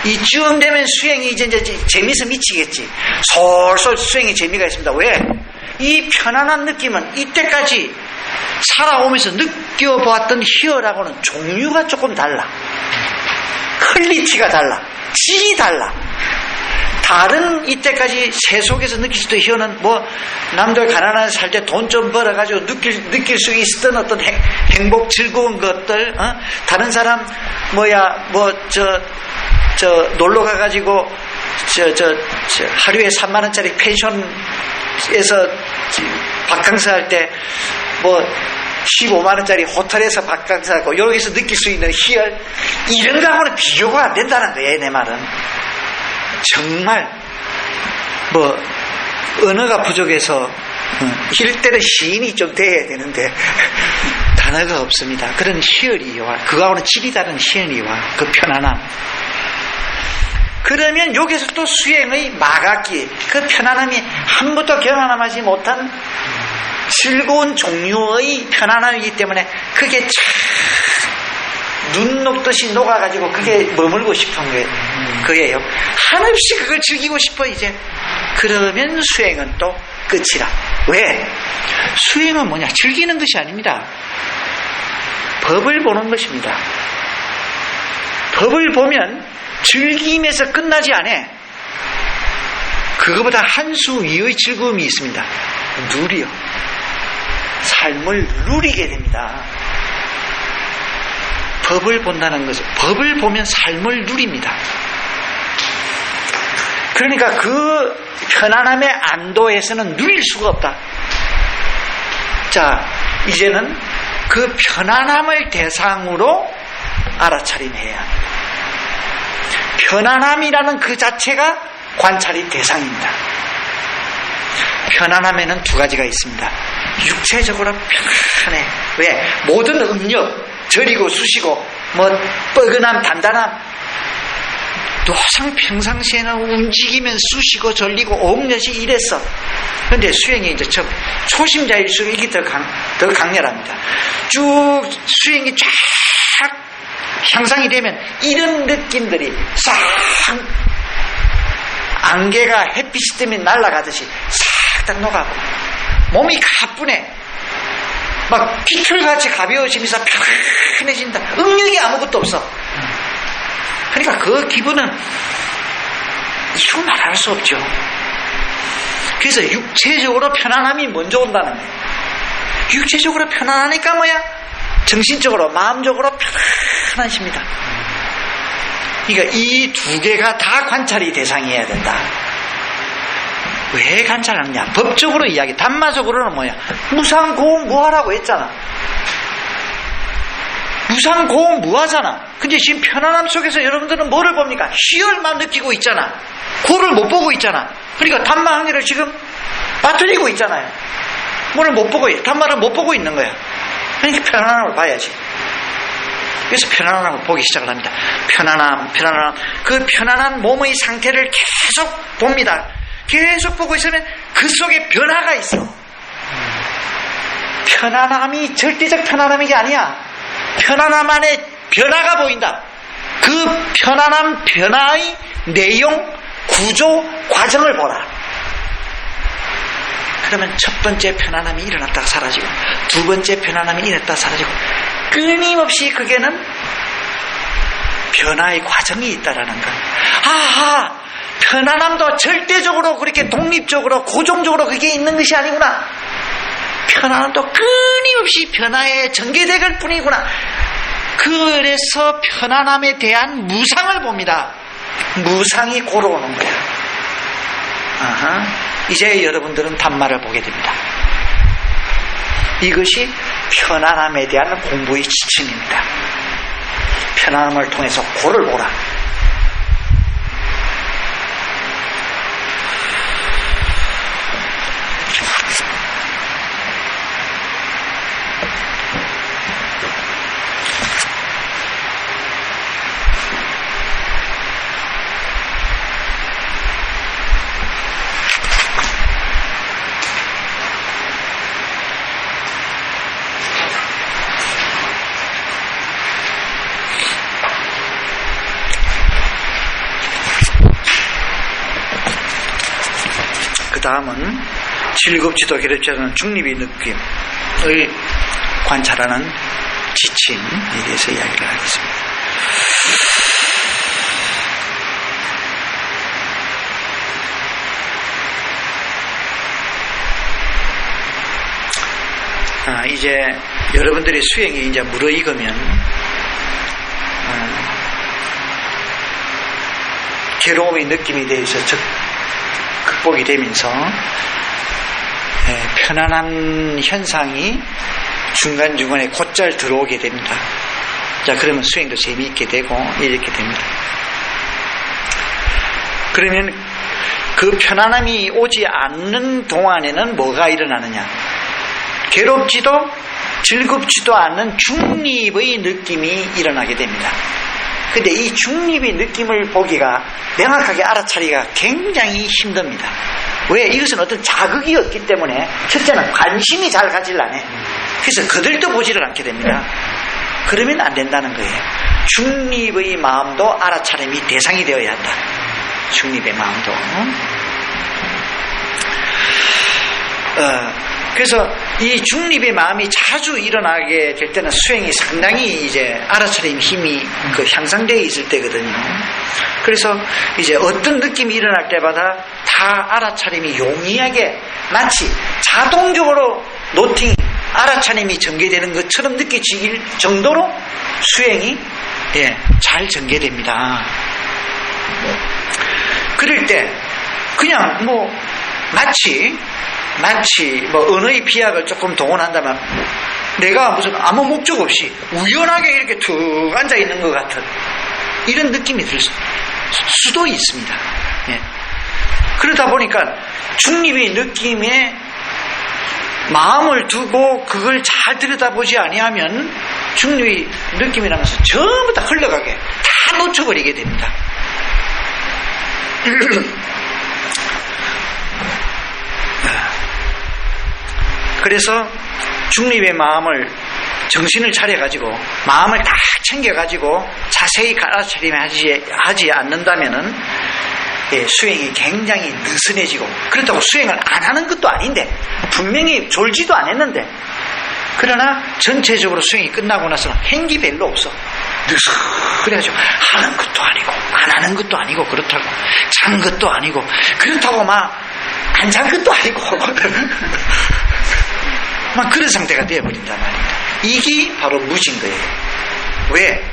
이쯤 되면 수행이 이제 재미서 미치겠지. 솔솔 수행의 재미가 있습니다. 왜? 이 편안한 느낌은 이때까지 살아오면서 느껴보았던 희열하고는 종류가 조금 달라. 퀄리티가 달라. 질이 달라. 다른 이때까지 세속에서 느낄 수 있던 희열은 뭐 남들 가난하게 살 때 돈 좀 벌어가지고 느낄 수 있었던 어떤 행복 즐거운 것들, 다른 사람 놀러 가가지고 하루에 3만 원짜리 펜션에서 바캉스 할 때 15만 원짜리 호텔에서 바캉스 하고 여기서 느낄 수 있는 희열, 이런 거하고는 비교가 안 된다는 거예요. 내 말은 정말 언어가 부족해서 이럴 때는 시인이 좀 돼야 되는데 단어가 없습니다. 그런 희열이 와. 그거하고는 질이 다른 희열이 와. 그 편안함. 그러면 여기서 또 수행의 막악기, 그 편안함이 한 번도 경험하지 못한 즐거운 종류의 편안함이기 때문에 그게 참 눈 녹듯이 녹아가지고 그게 머물고 싶은 거예요. 한없이 그걸 즐기고 싶어 이제. 그러면 수행은 또 끝이라. 왜? 수행은 뭐냐? 즐기는 것이 아닙니다. 법을 보는 것입니다. 법을 보면 즐김에서 끝나지 않아. 그거보다 한 수 위의 즐거움이 있습니다. 누리요. 삶을 누리게 됩니다. 법을 본다는 것은, 법을 보면 삶을 누립니다. 그러니까 그 편안함의 안도에서는 누릴 수가 없다. 자, 이제는 그 편안함을 대상으로 알아차림해야 합니다. 편안함이라는 그 자체가 관찰의 대상입니다. 편안함에는 두 가지가 있습니다. 육체적으로 편안해. 왜? 모든 음력, 저리고 쑤시고 뻐근함, 단단함, 노상 평상시에는 움직이면 쑤시고 절리고 옴let이 이랬어. 그런데 수행이 이제 초심자일수록 이게 더 강렬합니다. 쭉 수행이 쫙 향상이 되면 이런 느낌들이 싹 안개가 햇빛이 뜨면 날아가듯이 싹 녹아고 몸이 가뿐해. 막 피털같이 가벼워지면서 편해진다. 응력이 아무것도 없어. 그러니까 그 기분은 이루 말할 수 없죠. 그래서 육체적으로 편안함이 먼저 온다는 거예요. 육체적으로 편안하니까 뭐야? 정신적으로, 마음적으로 편안하십니다. 그러니까 이 두 개가 다 관찰이 대상이어야 된다. 왜 관찰하느냐? 법적으로 이야기, 담마적으로는 뭐야? 무상고음 무하라고 했잖아. 무상고음 무하잖아. 근데 지금 편안함 속에서 여러분들은 뭐를 봅니까? 희열만 느끼고 있잖아. 고를 못 보고 있잖아. 그러니까 담마 항해를 지금 빠뜨리고 있잖아요. 뭐를 못 보고, 담마를 못 보고 있는 거야. 그러니까 편안함을 봐야지. 그래서 편안함을 보기 시작을 합니다. 편안함. 그 편안한 몸의 상태를 계속 봅니다. 계속 보고 있으면 그 속에 변화가 있어. 편안함이 절대적 편안함이 게 아니야. 편안함 안에 변화가 보인다. 그 편안함 변화의 내용, 구조, 과정을 보라. 그러면 첫 번째 편안함이 일어났다가 사라지고, 두 번째 편안함이 일어났다가 사라지고, 끊임없이 그게는 변화의 과정이 있다라는 것. 아하! 편안함도 절대적으로 그렇게 독립적으로 고정적으로 그게 있는 것이 아니구나. 편안함도 끊임없이 변화에 전개될 뿐이구나. 그래서 편안함에 대한 무상을 봅니다. 무상이 고로 오는 거야. 아하. 이제 여러분들은 담마를 보게 됩니다. 이것이 편안함에 대한 공부의 지침입니다. 편안함을 통해서 고를 보라. 그 다음은 즐겁지도 괴롭지 않은 중립의 느낌을 관찰하는 지침에 대해서 이야기를 하겠습니다. 이제 여러분들이 수행이 이제 무르익으면 괴로움의 느낌에 대해서 극복이 되면서 편안한 현상이 중간중간에 곧잘 들어오게 됩니다. 자, 그러면 수행도 재미있게 되고 이렇게 됩니다. 그러면 그 편안함이 오지 않는 동안에는 뭐가 일어나느냐? 괴롭지도 즐겁지도 않는 중립의 느낌이 일어나게 됩니다. 근데 이 중립의 느낌을 보기가 명확하게 알아차리기가 굉장히 힘듭니다. 왜? 이것은 어떤 자극이 없기 때문에 첫째는 관심이 잘 가질 않아. 그래서 그들도 보지를 않게 됩니다. 그러면 안 된다는 거예요. 중립의 마음도 알아차림이 대상이 되어야 한다. 중립의 마음도. 그래서 이 중립의 마음이 자주 일어나게 될 때는 수행이 상당히 이제 알아차림 힘이 향상되어 있을 때거든요. 그래서 이제 어떤 느낌이 일어날 때마다 다 알아차림이 용이하게 마치 자동적으로 노팅 알아차림이 전개되는 것처럼 느껴질 정도로 수행이 잘 전개됩니다. 그럴 때 그냥 마치 언어의 비약을 조금 동원한다면 내가 무슨 아무 목적 없이 우연하게 이렇게 툭 앉아 있는 것 같은 이런 느낌이 들 수도 있습니다. 그러다 보니까 중립의 느낌에 마음을 두고 그걸 잘 들여다보지 아니하면 중립의 느낌이라면서 전부 다 흘러가게 다 놓쳐버리게 됩니다. 그래서 중립의 마음을 정신을 차려가지고 마음을 딱 챙겨가지고 자세히 알아차림하지 않는다면은 수행이 굉장히 느슨해지고 그렇다고 수행을 안 하는 것도 아닌데 분명히 졸지도 않았는데 그러나 전체적으로 수행이 끝나고 나서는 행기 별로 없어. 그래가지고 하는 것도 아니고 안 하는 것도 아니고 그렇다고 잔 것도 아니고 그렇다고 막 안 잔 것도 아니고 막 그런 상태가 되어버린단 말입니다. 이게 바로 무지인 거예요. 왜?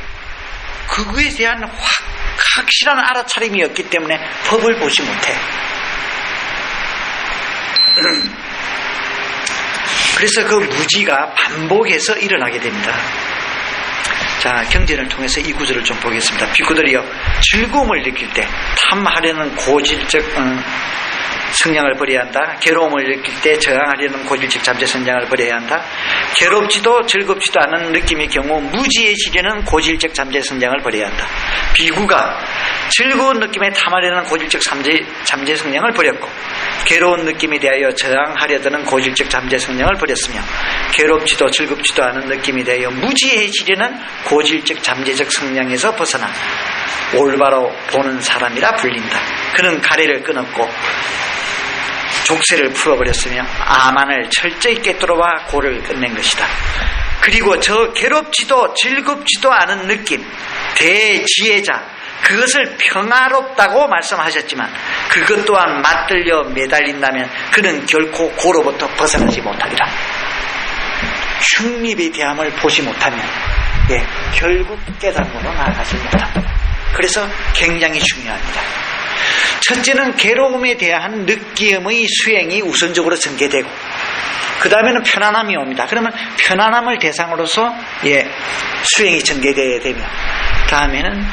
그거에 대한 확실한 알아차림이 없기 때문에 법을 보지 못해. 그래서 그 무지가 반복해서 일어나게 됩니다. 자, 경전을 통해서 이 구절을 좀 보겠습니다. 비구들이여 즐거움을 느낄 때 탐하려는 고질적 성량을 버려야 한다. 괴로움을 느낄 때 저항하려는 고질적 잠재 성량을 버려야 한다. 괴롭지도 즐겁지도 않은 느낌의 경우 무지해지려는 고질적 잠재 성량을 버려야 한다. 비구가 즐거운 느낌에 탐하려는 고질적 잠재 성량을 버렸고 괴로운 느낌에 대하여 저항하려 드는 고질적 잠재 성량을 버렸으며 괴롭지도 즐겁지도 않은 느낌에 대하여 무지해지려는 고질적 잠재적 성량에서 벗어나 올바로 보는 사람이라 불린다. 그는 가래를 끊었고 족쇄를 풀어버렸으며 아만을 철저히 꿰뚫어와 고를 끝낸 것이다. 그리고 저 괴롭지도 즐겁지도 않은 느낌 대지혜자 그것을 평화롭다고 말씀하셨지만 그것 또한 맞들려 매달린다면 그는 결코 고로부터 벗어나지 못하리라. 중립의 대함을 보지 못하면 결국 깨달음으로 나아가지 못한다. 그래서 굉장히 중요합니다. 첫째는 괴로움에 대한 느낌의 수행이 우선적으로 전개되고 그 다음에는 편안함이 옵니다. 그러면 편안함을 대상으로서 수행이 전개되어야 되며 다음에는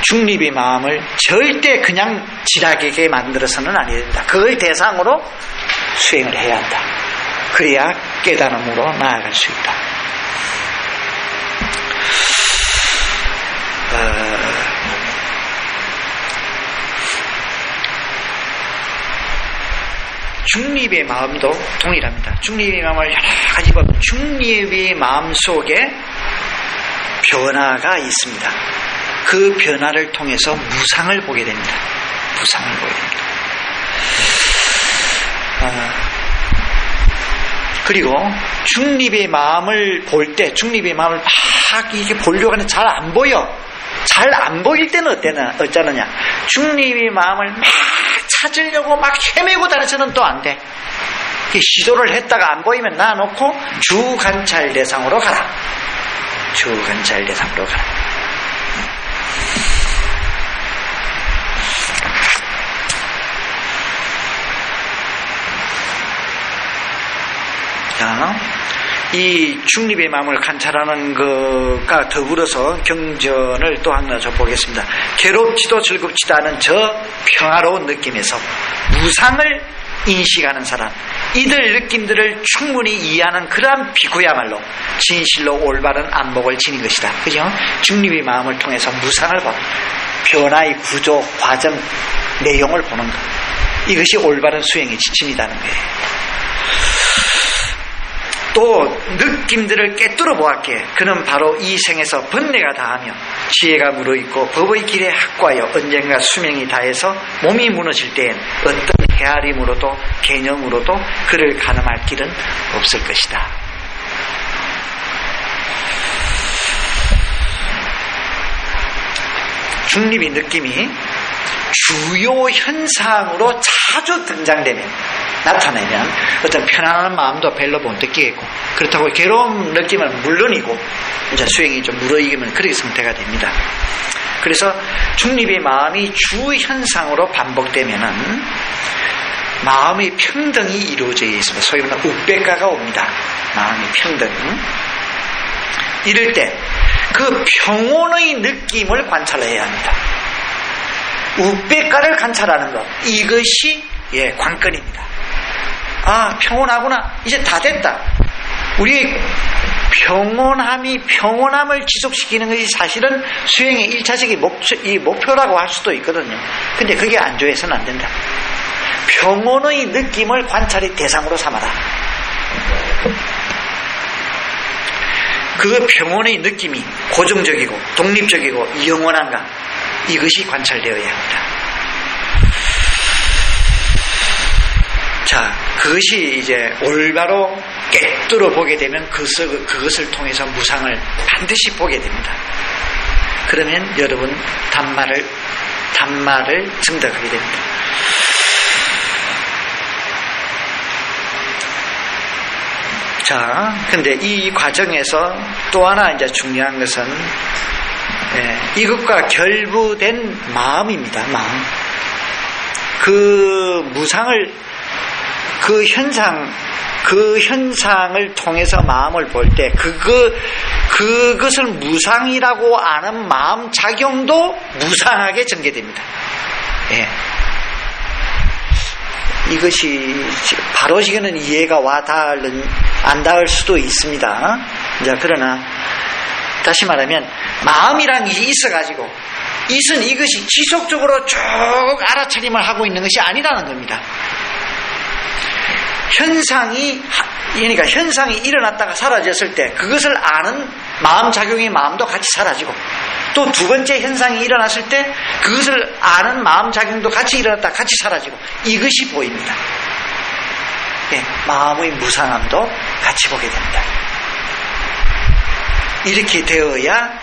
중립의 마음을 절대 그냥 지나가게 만들어서는 안 된다. 그걸 대상으로 수행을 해야 한다. 그래야 깨달음으로 나아갈 수 있다. 중립의 마음도 동일합니다. 중립의 마음을 여러 가지 보면 중립의 마음 속에 변화가 있습니다. 그 변화를 통해서 무상을 보게 됩니다. 무상을 보게 됩니다. 그리고 중립의 마음을 볼 때, 중립의 마음을 막 이게 보려고 하는데 잘 안 보여. 잘 안 보일 때는 어쩌느냐. 중립의 마음을 막 찾으려고 막 헤매고 다니서는 또 안 돼. 시도를 했다가 안 보이면 놔놓고 주관찰 대상으로 가라. 주관찰 대상으로 가라. 자, 이 중립의 마음을 관찰하는 것과 더불어서 경전을 또 하나 줘 보겠습니다. 괴롭지도 즐겁지도 않은 저 평화로운 느낌에서 무상을 인식하는 사람, 이들 느낌들을 충분히 이해하는 그러한 비구야말로 진실로 올바른 안목을 지닌 것이다. 그죠? 중립의 마음을 통해서 무상을 보는, 변화의 구조, 과정, 내용을 보는 것, 이것이 올바른 수행의 지침이라는 거예요. 또 느낌들을 꿰뚫어 보았기에 그는 바로 이 생에서 번뇌가 다하며 지혜가 물어있고 법의 길에 확고하여 언젠가 수명이 다해서 몸이 무너질 때엔 어떤 헤아림으로도 개념으로도 그를 가늠할 길은 없을 것이다. 중립의 느낌이 주요 현상으로 자주 등장되면, 나타내면 어떤 편안한 마음도 별로 못 느끼겠고, 그렇다고 괴로운 느낌은 물론이고 이제 수행이 좀 무르익으면 그렇게 상태가 됩니다. 그래서 중립의 마음이 주 현상으로 반복되면은 마음의 평등이 이루어져 있습니다. 소위 말하는 우백가가 옵니다. 마음의 평등. 이럴 때 그 평온의 느낌을 관찰해야 합니다. 우백가를 관찰하는 것, 이것이 관건입니다. 아, 평온하구나. 이제 다 됐다. 우리 평온함을 지속시키는 것이 사실은 수행의 1차적인 목표라고 할 수도 있거든요. 근데 그게 안조해서는 안 된다. 평온의 느낌을 관찰의 대상으로 삼아라. 그 평온의 느낌이 고정적이고 독립적이고 영원한가, 이것이 관찰되어야 합니다. 자, 그것이 이제 올바로 꿰뚫어 보게 되면 그것을 통해서 무상을 반드시 보게 됩니다. 그러면 여러분 단말을 증득하게 됩니다. 자, 근데 이 과정에서 또 하나 이제 중요한 것은 이것과 결부된 마음입니다. 마음. 그 무상을, 그 현상을 통해서 마음을 볼 때 그것을 무상이라고 아는 마음 작용도 무상하게 전개됩니다. 예. 이것이 바로 지금은 이해가 안 닿을 수도 있습니다. 자, 그러나 다시 말하면 마음이란 것이 있어가지고 이것이 지속적으로 쭉 알아차림을 하고 있는 것이 아니라는 겁니다. 그러니까 현상이 일어났다가 사라졌을 때 그것을 아는 마음작용의 마음도 같이 사라지고, 또 두 번째 현상이 일어났을 때 그것을 아는 마음작용도 같이 일어났다가 같이 사라지고, 이것이 보입니다. 마음의 무상함도 같이 보게 됩니다. 이렇게 되어야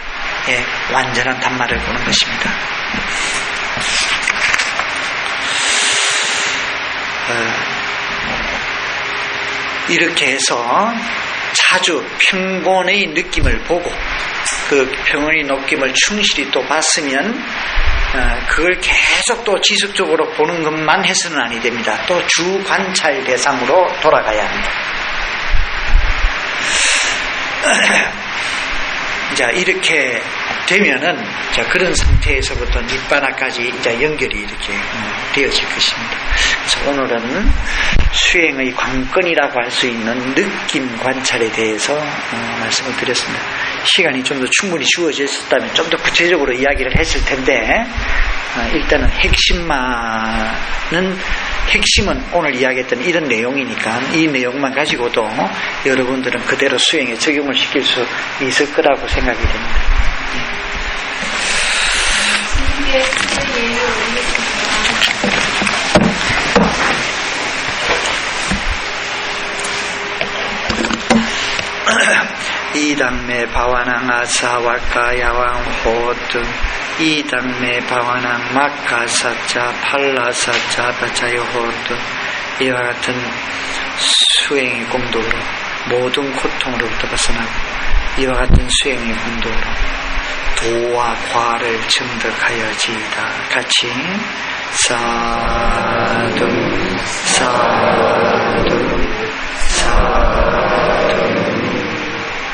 완전한 단말을 보는 것입니다. 이렇게 해서 자주 평온의 느낌을 보고 그 평온의 느낌을 충실히 또 봤으면 그걸 계속 또 지속적으로 보는 것만 해서는 아니 됩니다. 또 주 관찰 대상으로 돌아가야 합니다. 자, 이렇게 되면은 그런 상태에서부터 니바나까지 이제 연결이 이렇게 되어질 것입니다. 그래서 오늘은 수행의 관건이라고 할 수 있는 느낌 관찰에 대해서 말씀을 드렸습니다. 시간이 좀 더 충분히 주어졌다면 좀 더 구체적으로 이야기를 했을 텐데, 일단은 핵심은 오늘 이야기했던 이런 내용이니까 이 내용만 가지고도 여러분들은 그대로 수행에 적용을 시킬 수 있을 거라고 생각이 됩니다. 이당매 바와낭 아사와까 야왕 호드 이당매 바와낭 마카사자 팔라사자 바자요 호드 이와 같은 수행의 공덕으로 모든 고통으로부터 벗어나고 이와 같은 수행의 공덕으로 도와 과를 증득하여지이다. 같이 사두 사두